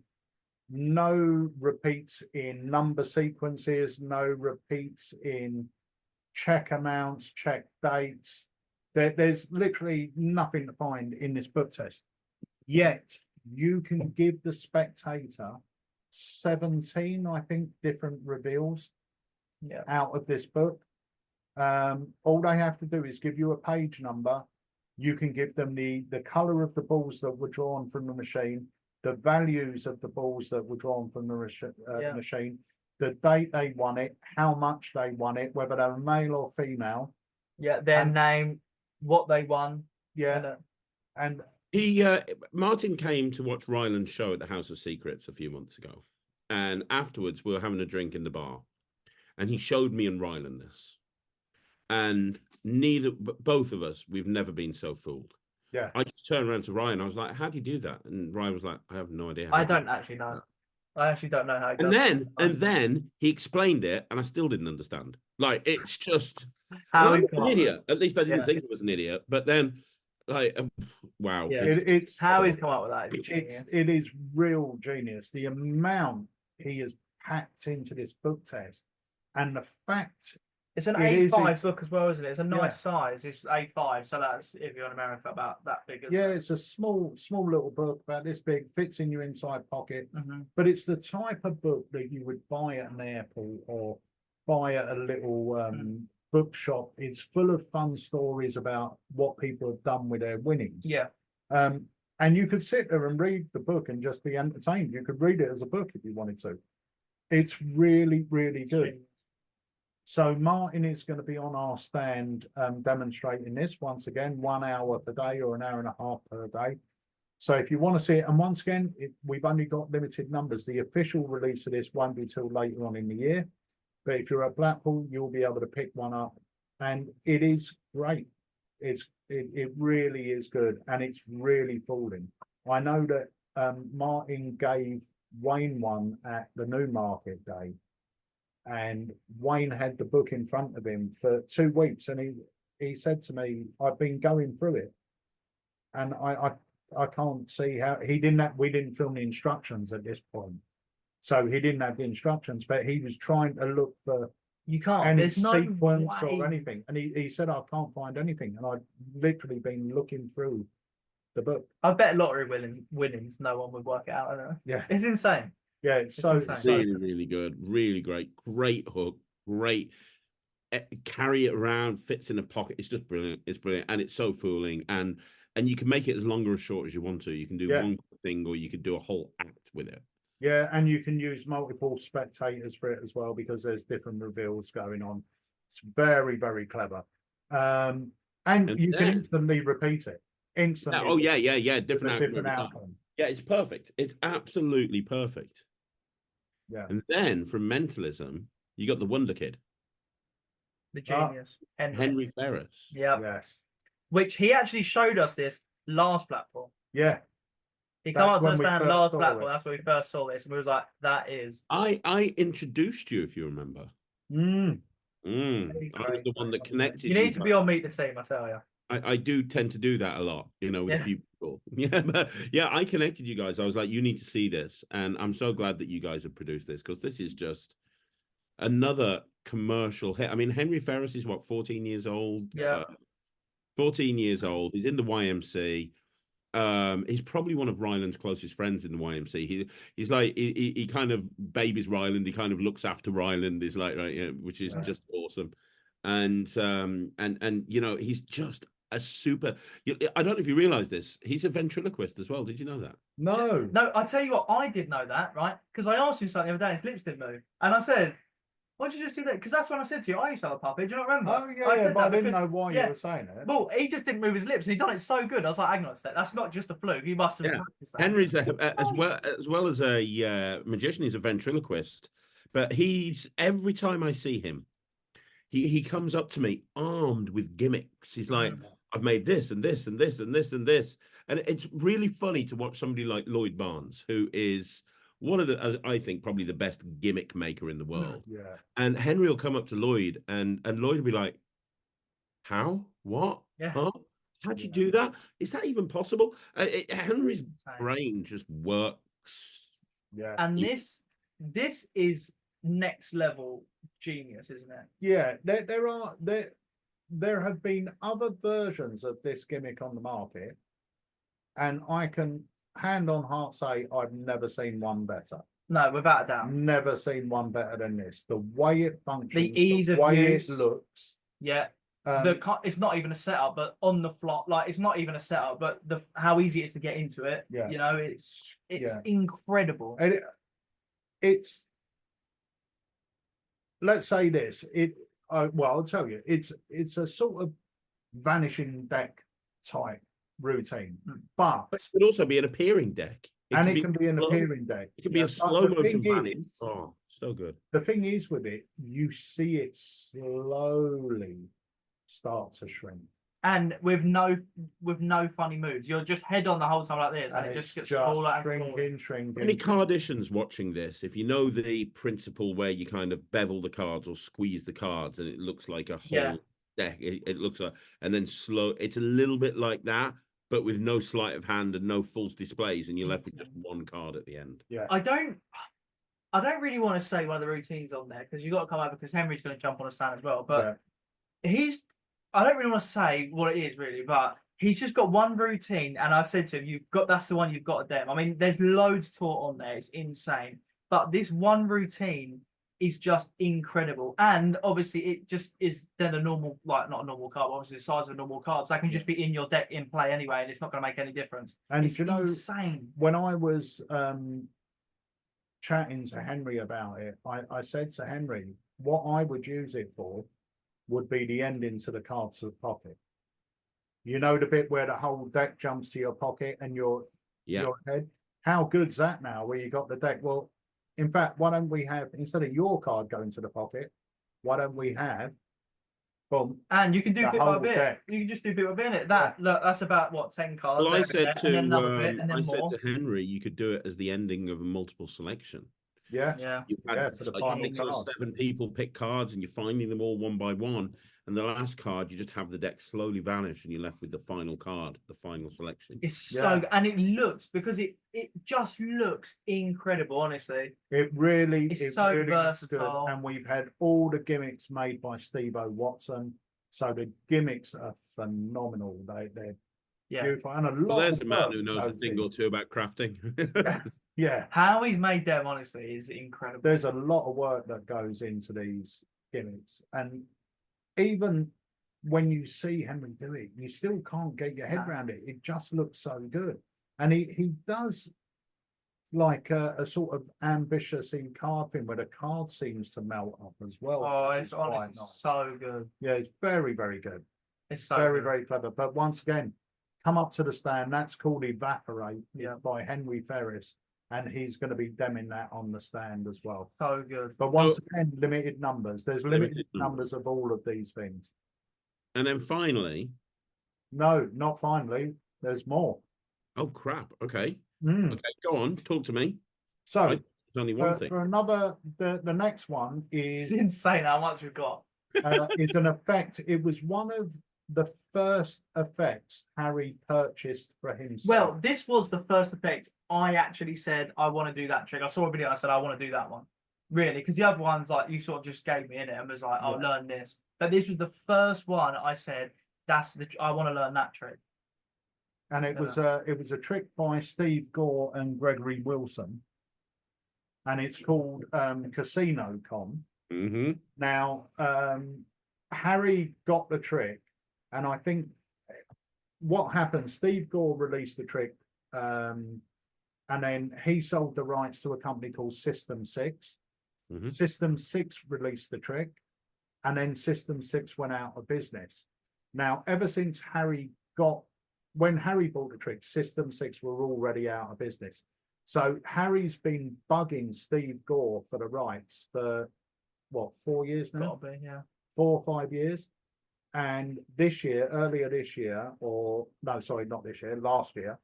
no repeats in number sequences, no repeats in check amounts, check dates. There's literally nothing to find in this book test. Yet you can give the spectator 17, I think, different reveals out of this book. All they have to do is give you a page number. You can give them the color of the balls that were drawn from the machine, the values of the balls that were drawn from the machine, the date they won it, how much they won it, whether they were male or female. Yeah, their name, what they won. Yeah, and Martin came to watch Ryland's show at the House of Secrets a few months ago, and afterwards we were having a drink in the bar, and he showed me and Ryland this, and both of us, we've never been so fooled. Yeah, I just turned around to Ryan. I was like, "How do you do that?" And Ryan was like, "I have no idea." I don't actually know. I actually don't know how. And then he explained it, and I still didn't understand. Like, it's just I'm an idiot. At least I didn't think I was an idiot. But then, like, wow, it's how he's come up with that. It is real genius. The amount he has packed into this book test, and the fact it's an A5 look as well, isn't it? It's a nice size. It's A5, so that's, if you're in America, about that big. It's a small little book about this big, fits in your inside pocket. But it's the type of book that you would buy at an airport or buy at a little bookshop. It's full of fun stories about what people have done with their winnings. Yeah. And you could sit there and read the book and just be entertained. You could read it as a book if you wanted to. It's really, really good. So Martin is going to be on our stand demonstrating this once again, 1 hour per day or an hour and a half per day. So if you want to see it, and once again, we've only got limited numbers. The official release of this won't be till later on in the year. But if you're at Blackpool, you'll be able to pick one up. And it is great. It really is good. And it's really fooling. I know that Martin gave Wayne one at the Newmarket Day. And Wayne had the book in front of him for 2 weeks, and he said to me, "I've been going through it, and I can't see how he didn't have, we didn't film the instructions at this point, so he didn't have the instructions, but he was trying to look for any sequence or anything, and he said, I can't find anything, and I've literally been looking through the book. I bet lottery winnings, no one would work it out. I don't know. Yeah, It's insane. yeah, it's insane. Really, really good, really great hook, great. Carry it around, fits in a pocket. It's just brilliant. It's brilliant, and it's so fooling. And you can make it as long or as short as you want to. You can do one thing, or you could do a whole act with it. Yeah, and you can use multiple spectators for it as well because there's different reveals going on. It's very, very clever. And you can instantly repeat it. Instantly. Oh yeah. Different outcome. Yeah, it's perfect. It's absolutely perfect. Yeah. And then from mentalism, you got the Wonder Kid, the genius, Henry Ferris. Yeah. Yes. Which he actually showed us this last Blackpool. Yeah. He came up to the stand last Blackpool. That's where we first saw this, and we was like, "That is." I introduced you, if you remember. Mm. I was the one that connected. You need to be on Meet the Team, I tell you. I do tend to do that a lot, with a few people. Yeah, but I connected you guys. I was like, you need to see this, and I'm so glad that you guys have produced this because this is just another commercial hit. I mean, Henry Ferris is what, 14 years old? Yeah, 14 years old. He's in the YMC. He's probably one of Ryland's closest friends in the YMC. He's like he kind of babies Ryland. He kind of looks after Ryland. Is like which is just awesome. And he's just a super. I don't know if you realize this. He's a ventriloquist as well. Did you know that? No. I tell you what, I did know that, right? Because I asked him something the other day, and his lips didn't move, and I said, "Why did you just do that?" Because that's when I said to you, I used to have a puppet. Do you not remember? Oh yeah, but I didn't know why you were saying it. Well, he just didn't move his lips, and he done it so good. I was like, "Hang on a sec, that's not just a fluke. He must have practiced that." Henry's as well as a magician. He's a ventriloquist, but every time I see him, he comes up to me armed with gimmicks. He's like, I've made this and this and this and this and this. And it's really funny to watch somebody like Lloyd Barnes, who is one of the, I think, probably the best gimmick maker in the world. Yeah. And Henry will come up to Lloyd and Lloyd will be like, how? What? Yeah. Huh? How'd you do that? Is that even possible? Henry's brain just works. Yeah. And this is next level genius, isn't it? Yeah, there have been other versions of this gimmick on the market, and I can hand on heart say I've never seen one better. No, without a doubt. Never seen one better than this. The way it functions, the ease of way use. it looks. Yeah. It's not even a setup, but on the fly, like it's not even a setup, but how easy it is to get into it. Yeah. It's incredible. And it's let's say this. I'll tell you, it's a sort of vanishing deck type routine, but it could also be an appearing deck. It can be an appearing deck. It can be a slow motion vanish. Oh, so good. The thing is with it, you see it slowly start to shrink. And with no funny moves. You're just head on the whole time like this, and it just gets smaller and shrinking. Any cardicians watching this, if you know the principle where you kind of bevel the cards or squeeze the cards and it looks like a whole deck, it looks like, and then slow, it's a little bit like that, but with no sleight of hand and no false displays, and you're left with just one card at the end. Yeah. I don't really want to say one of the routines on there because you've got to come over because Henry's going to jump on a stand as well. But I don't really want to say what it is really, but he's just got one routine, and I said to him, that's the one you've got to them. I mean, there's loads taught on there, it's insane. But this one routine is just incredible. And obviously it just is then a normal, like not a normal card, but obviously the size of a normal card. So that can just be in your deck in play anyway, and it's not going to make any difference. And it's insane. When I was chatting to Henry about it, I said to Henry, what I would use it for would be the ending to the cards of the pocket. You know, the bit where the whole deck jumps to your pocket and your head. How good's that now where you got the deck? Well, in fact, why don't we have, instead of your card going to the pocket, why don't we have, boom. And you can do bit by bit. Deck. You can just do bit by bit. That's about what, 10 cards. Well, I said to Henry, you could do it as the ending of a multiple selection. Yeah. You've had like 6 or 7 people pick cards and you're finding them all one by one. And the last card, you just have the deck slowly vanish and you're left with the final card, the final selection. It's so good. And it looks, because it just looks incredible, honestly. It really is. It's so really versatile. And we've had all the gimmicks made by Steve-O Watson. So the gimmicks are phenomenal. Yeah. Beautiful. And a lot Well, there's of a man work who knows a goes thing in. or two about crafting. Yeah. How he's made them, honestly, is incredible. There's a lot of work that goes into these gimmicks. And even when you see Henry do it, you still can't get your head around it. It just looks so good. And he does like a sort of ambitious in card thing where the card seems to melt up as well. Oh, which it's is quite honestly nice. so good. Yeah, it's very, very good. It's so Very, good. very clever. But once again, come up to the stand. That's called Evaporate. Yeah. By Henry Ferris. And he's going to be demming that on the stand as well. So good. But once again, limited numbers. There's limited numbers numbers. of all of these things. And then finally, No, not finally. There's more. oh crap. Okay. Mm. Okay, go on. Talk to me. So There's only one thing. for another, the next one It's is insane how much we've got. is an effect. It was one of the first effects Harry purchased for himself. Well, this was the first effect I actually said I want to do that trick. I saw a video. I said I want to do that one. Really, because the other ones like you sort of just gave me in it and was like, "I'll learn this." But this was the first one I said I want to learn that trick. And it was a trick by Steve Gore and Gregory Wilson, and it's called Casino Con. Mm-hmm. Now, Harry got the trick, and I think what happened, Steve Gore released the trick, and then he sold the rights to a company called System 6. Mm-hmm. System 6 released the trick, and then System 6 went out of business. Now, ever since when Harry bought the trick, System 6 were already out of business. So Harry's been bugging Steve Gore for the rights for, what, 4 years now? Gotta be, yeah. 4 or 5 years. And this year, earlier this year, or no, sorry, not this year, last year,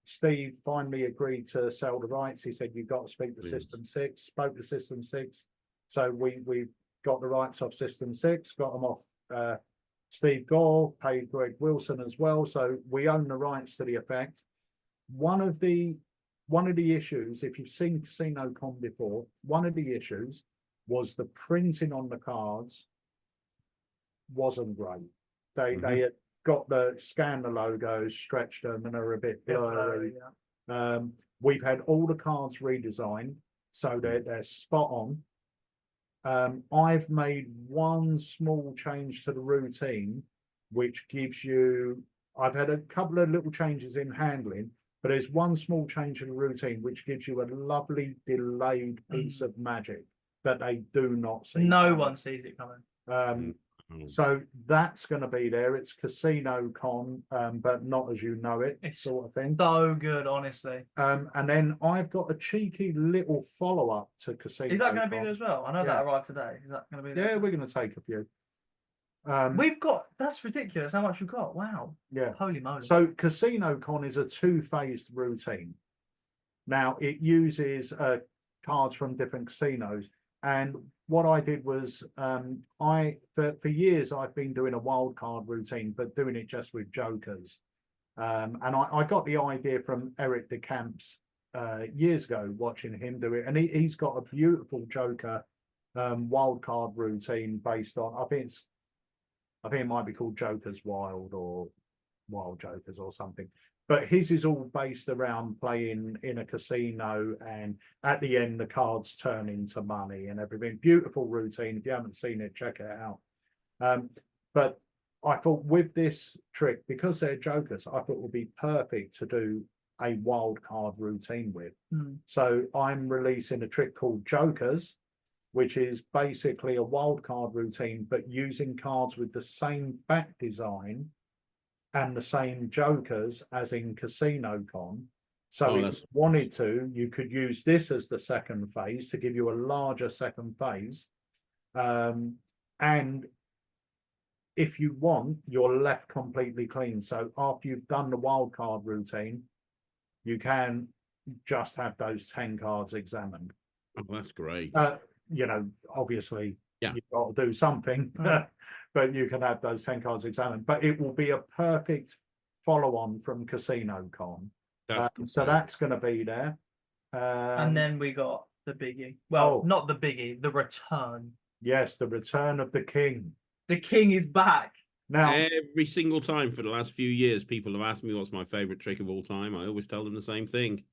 Steve finally agreed to sell the rights. He said, "You've got to speak to System 6." Spoke to System 6. So we got the rights off System 6, got them off Steve Gore, paid Greg Wilson as well. So we own the rights to the effect. One of the issues, if you've seen Casino Con before, one of the issues was the printing on the cards wasn't great. They had got scanned the logos, stretched them, and are a bit blurry. We've had all the cards redesigned, so they're spot on. I've made one small change to the routine, which gives you. I've had a couple of little changes in handling, but there's one small change in the routine which gives you a lovely delayed piece of magic that they do not see. No one sees it coming. So that's going to be there. It's Casino Con, but not as you know it, It's sort of thing. So good, honestly. And then I've got a cheeky little follow-up to Casino. Is that going to be there as well? I know that arrived today. Is that going to be there? Yeah, we're going to take a few. We've got, that's ridiculous how much we've got. Wow. Yeah. Holy moly. So Casino Con is a 2-phased routine. Now it uses cards from different casinos. And what I did was for years I've been doing a wild card routine, but doing it just with jokers. And I got the idea from Eric DeCamps years ago, watching him do it. And he's got a beautiful joker wild card routine based on, I think it might be called Jokers Wild or Wild Jokers or something. But his is all based around playing in a casino, and at the end the cards turn into money and everything. Beautiful routine. If you haven't seen it, check it out. But I thought with this trick, because they're jokers, I thought it would be perfect to do a wild card routine with. So I'm releasing a trick called Jokers, which is basically a wild card routine, but using cards with the same back design and the same jokers as in Casino Con. So if you wanted to, you could use this as the second phase to give you a larger second phase. And if you want, you're left completely clean. So after you've done the wild card routine, you can just have those 10 cards examined. Oh, that's great. Obviously, yeah, you've got to do something, but you can have those 10 cards examined. But it will be a perfect follow-on from Casino Con. So that's going to be there. And then we got the biggie. Well, not the biggie, the return. Yes, the return of the king. The king is back. Now, Every single time for the last few years, people have asked me what's my favorite trick of all time. I always tell them the same thing: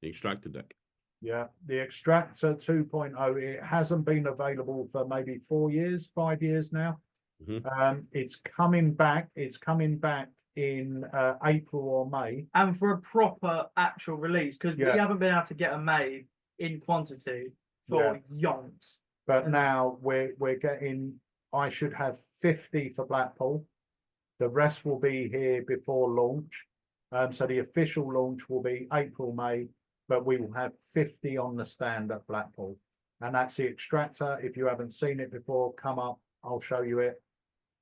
the Extractor deck. yeah, the Extractor 2.0, it hasn't been available for maybe 4 years, 5 years now. It's coming back. It's coming back in April or May. And for a proper actual release, because we haven't been able to get them made in quantity for yonks. But now we're getting, I should have 50 for Blackpool. The rest will be here before launch. So the official launch will be April, May, but we will have 50 on the stand at Blackpool. And that's the Extractor. If you haven't seen it before, come up, I'll show you it.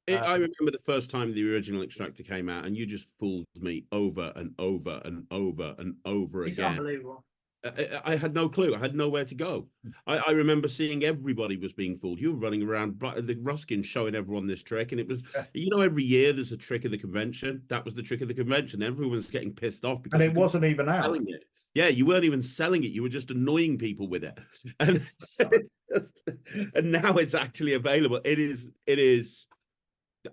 I remember the first time the original Extractor came out, and you just fooled me over and over and over and over It's again. unbelievable. I had no clue. I had nowhere to go. I remember seeing everybody was being fooled. You were running around the Ruskin showing everyone this trick, and it was, every year there's a trick of the convention. That was the trick of the convention. Everyone's getting pissed off because it wasn't even out. Selling it. Yeah, you weren't even selling it. You were just annoying people with it. And and now it's actually available. It is,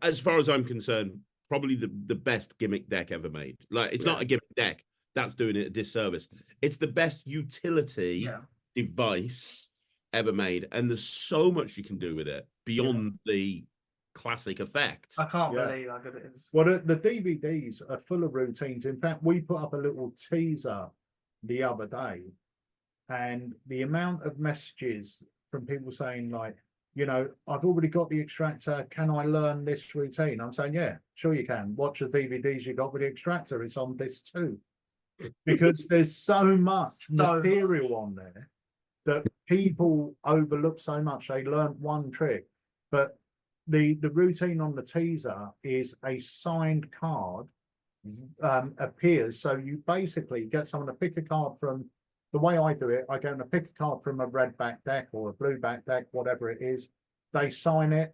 as far as I'm concerned, probably the best gimmick deck ever made. Like, it's not a gimmick deck. That's doing it a disservice. It's the best utility device ever made, and there's so much you can do with it beyond the classic effect. I can't believe how good it is. Well, the DVDs are full of routines. In fact, we put up a little teaser the other day, and the amount of messages from people saying, like, I've already got the Extractor. Can I learn this routine? I'm saying, yeah, sure you can. Watch the DVDs you got with the Extractor. It's on this too. Because there's so much material on there that people overlook so much. They learned one trick, but the routine on the teaser is a signed card appears. So you basically get someone to pick a card from, the way I do it, I go and pick a card from a red back deck or a blue back deck, whatever it is. They sign it,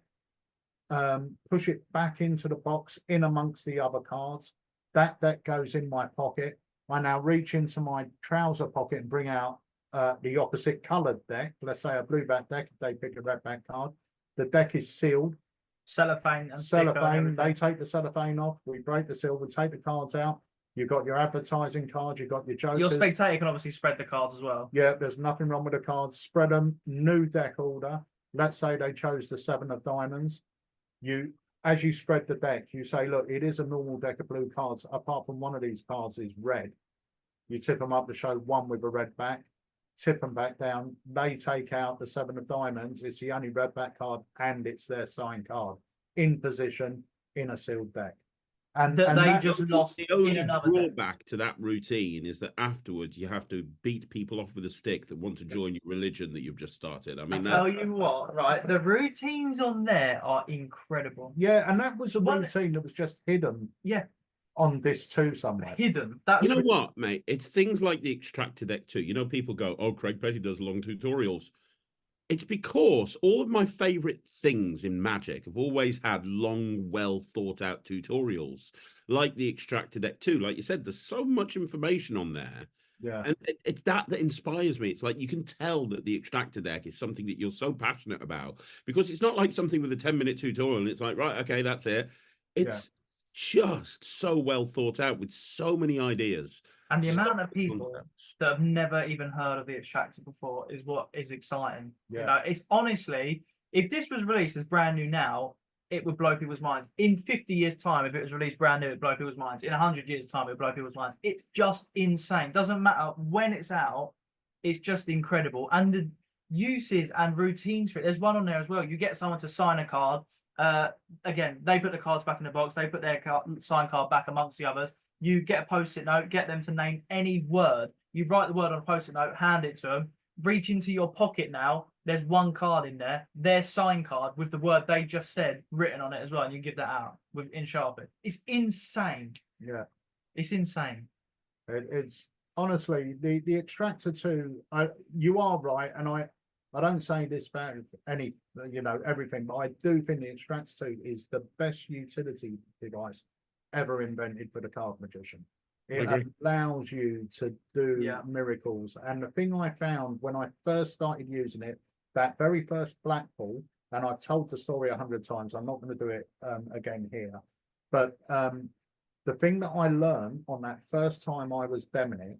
push it back into the box in amongst the other cards. That deck goes in my pocket. I now reach into my trouser pocket and bring out the opposite coloured deck. Let's say a blue back deck, if they pick a red back card. The deck is sealed. Cellophane. They take the cellophane off. We break the seal. We take the cards out. You've got your advertising cards. You've got your jokers. Your spectator can obviously spread the cards as well. Yeah, there's nothing wrong with the cards. Spread them. New deck order. Let's say they chose the 7 of diamonds. As you spread the deck, you say, look, it is a normal deck of blue cards, apart from one of these cards is red. You tip them up to show one with a red back, tip them back down. They take out the 7 of diamonds. It's the only red back card, and it's their signed card in position in a sealed deck. And they just lost the only in another drawback to that routine is that afterwards you have to beat people off with a stick that want to join your religion that you've just started. I mean, tell you what, right? The routines on there are incredible. Yeah, and that was a routine that was just hidden. Yeah. On this too somewhere. Hidden. You know what, mate? It's things like the Extractor deck too. People go, oh, Craig Petty does long tutorials. It's because all of my favorite things in Magic have always had long, well thought out tutorials, like the Extractor deck too. Like you said, there's so much information on there. Yeah. And it's that inspires me. It's like you can tell that the Extractor deck is something that you're so passionate about, because it's not like something with a 10-minute tutorial and it's like, right, okay, that's it. It's just so well thought out with so many ideas. And the amount of people that have never even heard of the Extractor before is what is exciting. Yeah. It's honestly, if this was released as brand new now, it would blow people's minds. In 50 years' time, if it was released brand new, it'd blow people's minds. In 100 years' time, it'd blow people's minds. It's just insane. Doesn't matter when it's out. It's just incredible. And the uses and routines for it. There's one on there as well. You get someone to sign a card. Again, they put the cards back in the box. They put their signed card back amongst the others. You get a post-it note, get them to name any word. You write the word on a post-it note, hand it to them. Reach into your pocket now. There's one card in there, their signed card with the word they just said written on it as well, and you give that out in Sharpie. It's insane. Yeah, it's insane. It's honestly the Extractor 2. You are right, and I don't say this about everything, but I do think the Extractor 2 is the best utility device ever invented for the card magician. It allows you to do miracles. And the thing I found when I first started using it, that very first Blackpool, and I've told the story 100 times. I'm not going to do it again here. But the thing that I learned on that first time I was demming it,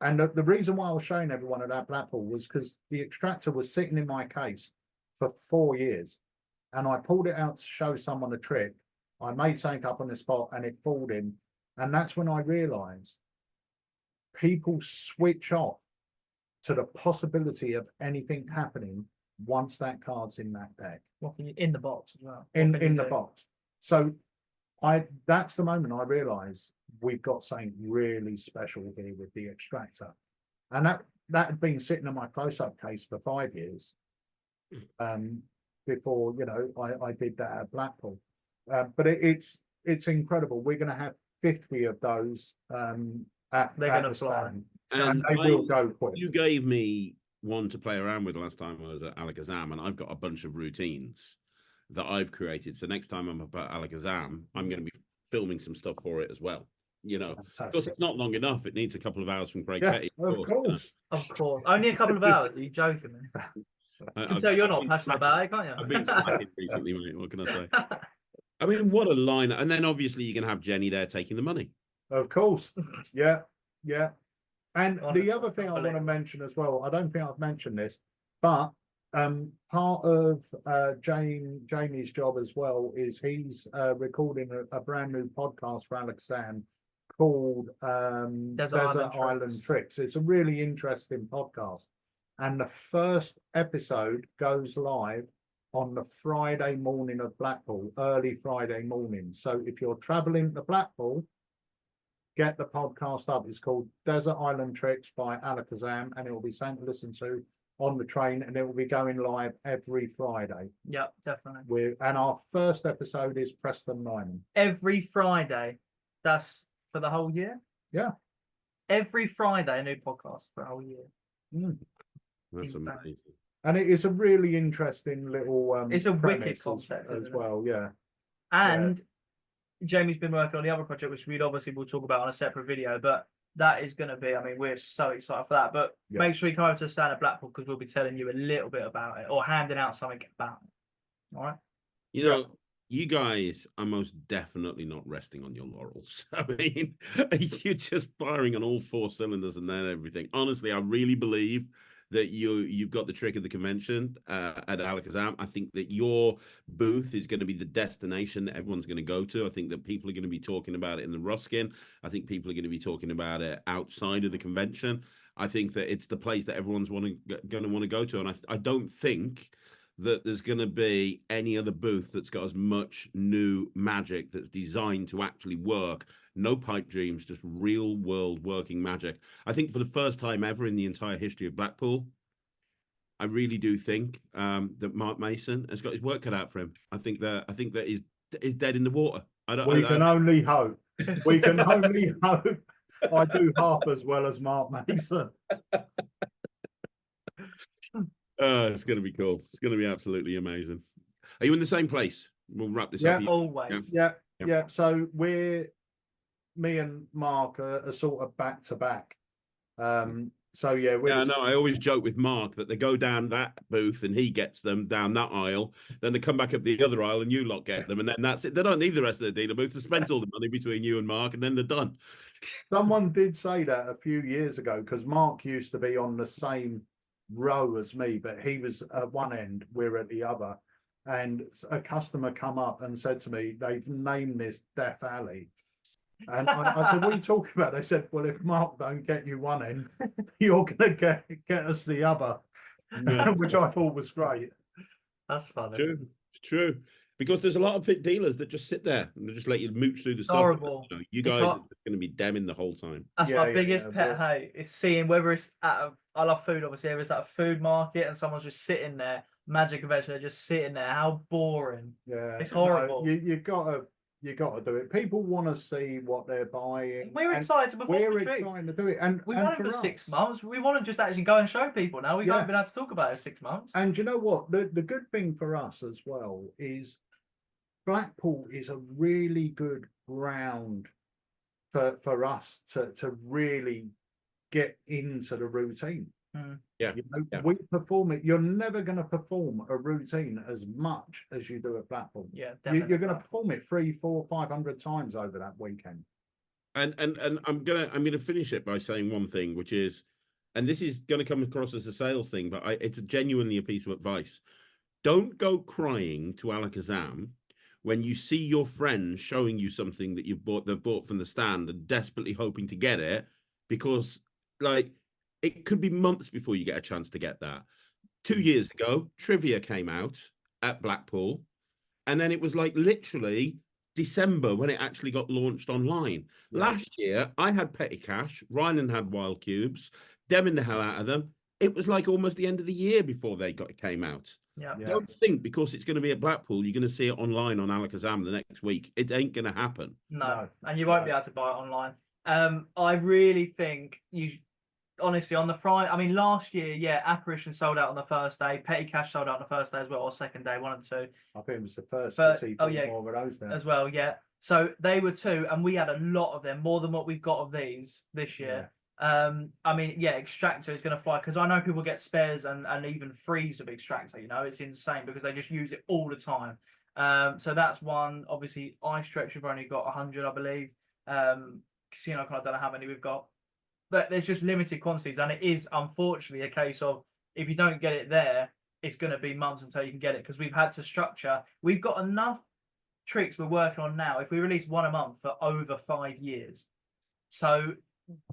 and the reason why I was showing everyone at that Blackpool was because the Extractor was sitting in my case for 4 years, and I pulled it out to show someone a trick. I made something up on the spot, and it fooled him. And that's when I realised people switch off to the possibility of anything happening once that card's in that deck. What can you in the box as well? In the box. So that's the moment I realised we've got something really special here with the Extractor. And that had been sitting in my close-up case for 5 years. Before, you know, I did that at Blackpool. But it's incredible. We're going to have 50 of those at the stand. And they will go quick. You gave me one to play around with last time I was at Alakazam, and I've got a bunch of routines that I've created. So next time I'm up at Alakazam, I'm going to be filming some stuff for it as well. You know, of course, it's not long enough. It needs a couple of hours from Craig Petty. Of course. Of course. Only a couple of hours. Are you joking, man? I can tell you're not passionate about it, can't you? I've been slacking recently, mate. What can I say? I mean, what a line. And then obviously you can have Jenny there taking the money. Of course. Yeah. And the other thing I want to mention as well, I don't think I've mentioned this, but part of Jamie's job as well is he's recording a brand new podcast for Alakazam called Desert Island Tricks. It's a really interesting podcast. And the first episode goes live on the Friday morning of Blackpool, early Friday morning. So if you're traveling to Blackpool, get the podcast up. It's called Desert Island Tricks by Alakazam, and it will be something to listen to on the train, and it will be going live every Friday. Yep, definitely. And our first episode is Preston Nyman. Every Friday. That's for the whole year? Yeah. Every Friday, a new podcast for a whole year. That's amazing. And it is a really interesting little it's a wicked concept as well, yeah. And Jamie's been working on the other project, which we'll talk about on a separate video, but that is going to be, I mean, we're so excited for that. But make sure you come over to the stand at Blackpool, because we'll be telling you a little bit about it, or handing out something about it. All right. You know, you guys are most definitely not resting on your laurels. I mean, you're just firing on all 4 cylinders and then everything. Honestly, I really believe that you've got the trick of the convention at Alakazam. I think that your booth is going to be the destination that everyone's going to go to. I think that people are going to be talking about it in the Ruskin. I think people are going to be talking about it outside of the convention. I think that it's the place that everyone's going to want to go to. And I don't think that there's going to be any other booth that's got as much new magic that's designed to actually work. No pipe dreams, just real world working magic. I think for the first time ever in the entire history of Blackpool, I really do think that Mark Mason has got his work cut out for him. I think that he's dead in the water. We can only hope. We can only hope. I do half as well as Mark Mason. It's going to be cool. It's going to be absolutely amazing. Are you in the same place? We'll wrap this up. Always. Yeah. So me and Mark are sort of back to back. So I always joke with Mark that they go down that booth and he gets them down that aisle. Then they come back up the other aisle and you lot get them, and then that's it. They don't need the rest of the dealer booth. They spent all the money between you and Mark, and then they're done. Someone did say that a few years ago, because Mark used to be on the same row as me, but he was at one end, we're at the other. And a customer come up and said to me, they've named this Death Alley. And I said, what are you talking about? They said, well, if Mark don't get you one end, you're going to get us the other, which I thought was great. That's funny. True. Because there's a lot of dealers that just sit there and they just let you mooch through the stuff. Horrible. You guys are going to be demming the whole time. That's my biggest pet hate, is seeing whether it's I love food, obviously, if it's at a food market and someone's just sitting there, Magic Convention, they're just sitting there. How boring. Yeah. It's horrible. You gotta do it. People want to see what they're buying. We're excited to perform. We're excited to do it. And we've done it for 6 months. We want to just actually go and show people now. We haven't been able to talk about it 6 months. And you know what? The good thing for us as well is Blackpool is a really good ground for us to really get into the routine. Yeah. You know, Yeah. we perform it. You're never going to perform a routine as much as you do at Blackpool. Yeah, You're going to perform it 300, 400, 500 times over that weekend. And I'm gonna finish it by saying one thing, which is, and this is gonna come across as a sales thing, but it's genuinely a piece of advice. Don't go crying to Alakazam when you see your friends showing you something that they've bought from the stand and desperately hoping to get it, because like it could be months before you get a chance to get that. 2 years ago, Trivia came out at Blackpool, and then it was like literally December when it actually got launched online. Yeah. Last year, I had Petty Cash, Ryland had Wild Cubes, demming the hell out of them. It was like almost the end of the year before came out. Yeah. Don't think because it's going to be at Blackpool, you're going to see it online on Alakazam the next week. It ain't going to happen. No, and you won't be able to buy it online. I really think honestly, on the Friday, I mean, last year, yeah, Apparition sold out on the first day, Petty Cash sold out on the first day as well, or second day, one of the two. I think it was the first But, to see more of those there. as well, yeah. So they were two, and we had a lot of them, more than what we've got of these this year. I mean, yeah, Extractor is going to fly, because I know people get spares and even frees of Extractor, you know, it's insane because they just use it all the time. So that's one. Obviously, Ice Stretch, we've only got 100, I believe. Casino, I don't know how many we've got. But there's just limited quantities, and it is unfortunately a case of if you don't get it there, it's going to be months until you can get it, because we've had to structure. We've got enough tricks we're working on now. If we release one a month for over 5 years, so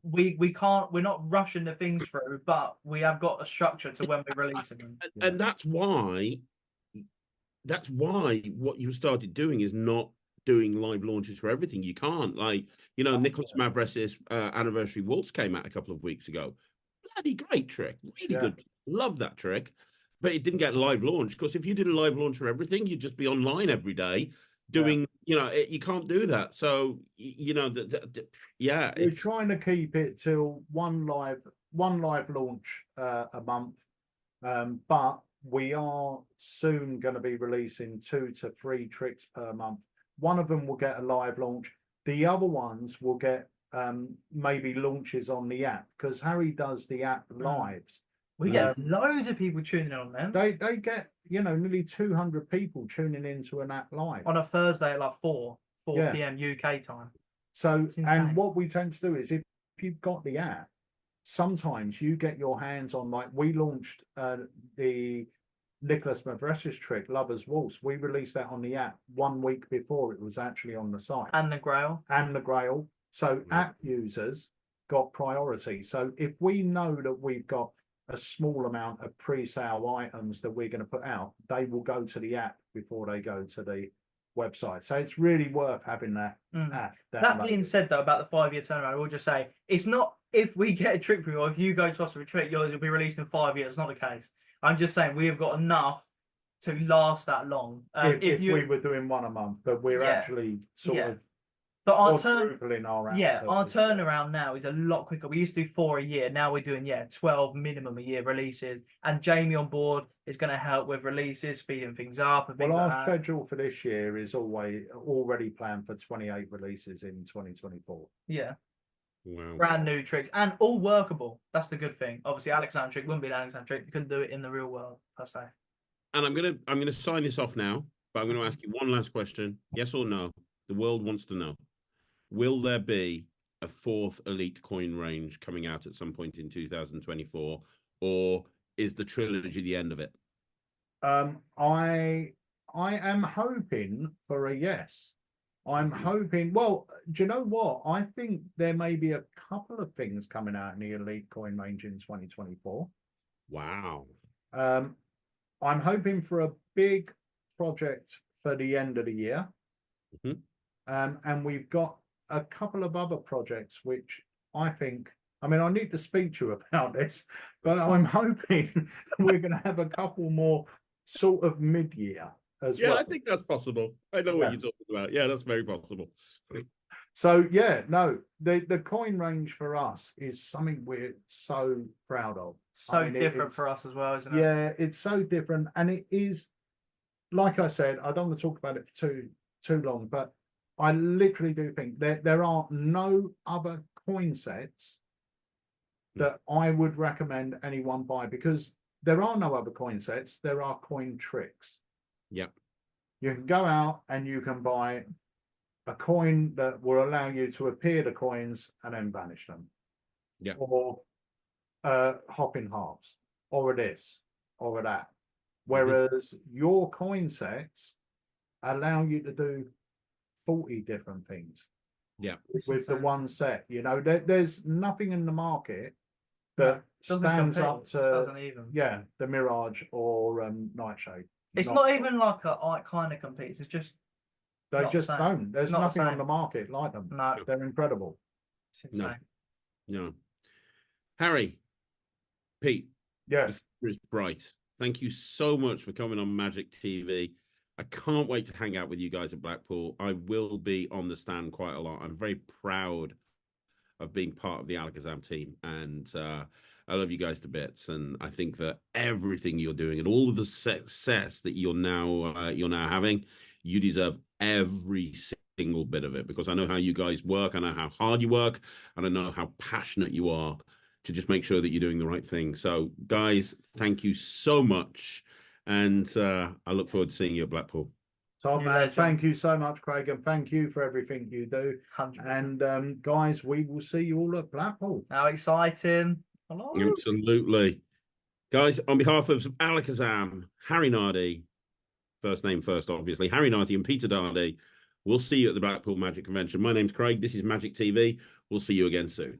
we can't. We're not rushing the things through, but we have got a structure to when we're releasing them. And that's why what you started doing is not doing live launches for everything. You can't, like, you know, Nicholas Mavres's anniversary waltz came out a couple of weeks ago. Bloody great trick, really good. Love that trick, but it didn't get live launch, because if you did a live launch for everything, you'd just be online every day doing, you know, you can't do that. So, you know, we're trying to keep it to one live launch a month, but we are soon going to be releasing 2 to 3 tricks per month. One of them will get a live launch. The other ones will get maybe launches on the app, because Harry does the app lives. We get loads of people tuning in on them. They get, you know, nearly 200 people tuning into an app live on a Thursday at like 4 p.m. UK time. So, and what we tend to do is if you've got the app, sometimes you get your hands on, like we launched the Nicholas Mavres's trick, Lover's Waltz. We released that on the app 1 week before it was actually on the site. And the Grail. So app users got priority. So if we know that we've got a small amount of pre-sale items that we're going to put out, they will go to the app before they go to the website. So it's really worth having that app. That being said, though, about the 5-year turnaround, I will just say, it's not if we get a trick from you, or if you go to us for a trick, yours will be released in 5 years. It's not the case. I'm just saying we have got enough to last that long. If we were doing one a month, but we're actually sort of But our our turnaround now is a lot quicker. We used to do 4 a year. Now we're doing 12 minimum a year releases. And Jamie on board is going to help with releases, speeding things up. And well, our schedule for this year is already planned for 28 releases in 2024. Yeah. Wow. Brand new tricks and all workable. That's the good thing. Obviously, Alakazam trick wouldn't be an Alakazam trick. You couldn't do it in the real world per se. And I'm gonna sign this off now, but I'm gonna ask you one last question: yes or no? The world wants to know. Will there be a 4th elite coin range coming out at some point in 2024, or is the trilogy the end of it? I am hoping for a yes. I'm hoping. Well, do you know what? I think there may be a couple of things coming out in the elite coin range in 2024. Wow. I'm hoping for a big project for the end of the year. And we've got a couple of other projects which I think, I mean, I need to speak to you about this, but I'm hoping we're going to have a couple more sort of mid-year as well. I think that's possible. I know what you're talking about. Yeah, that's very possible. So the coin range for us is something we're so proud of. So different for us as well, isn't it? Yeah, it's so different, and it is, like I said, I don't want to talk about it for too long, but I literally do think there are no other coin sets that I would recommend anyone buy, because there are no other coin sets. There are coin tricks. Yep. You can go out and you can buy a coin that will allow you to appear the coins and then vanish them. Yeah. Or hopping halves, or a this, or a that. Whereas your coin sets allow you to do 40 different things. Yeah. With the one set, you know, there's nothing in the market that Doesn't stands compete, up to doesn't even. the Mirage or Nightshade. It's not even like a kind of competes. It's just They not just the same. don't. There's Not the nothing on same. the market like them. No, They're incredible. it's insane. No. Harry, Pete, Yes. the future is bright. Thank you so much for coming on Magic TV. I can't wait to hang out with you guys at Blackpool. I will be on the stand quite a lot. I'm very proud of being part of the Alakazam team, and I love you guys to bits. And I think that everything you're doing and all of the success that you're now having, you deserve every single bit of it, because I know how you guys work. I know how hard you work, and I know how passionate you are to just make sure that you're doing the right thing. So, guys, thank you so much. And I look forward to seeing you at Blackpool. Tom, man, thank you so much, Craig, and thank you for everything you do. 100%. And guys, we will see you all at Blackpool. How exciting. Hello. Absolutely. Guys, on behalf of Alakazam, Harry Nardi, first name first, obviously, Harry Nardi and Peter Hardy, we'll see you at the Blackpool Magic Convention. My name's Craig. This is Magic TV. We'll see you again soon.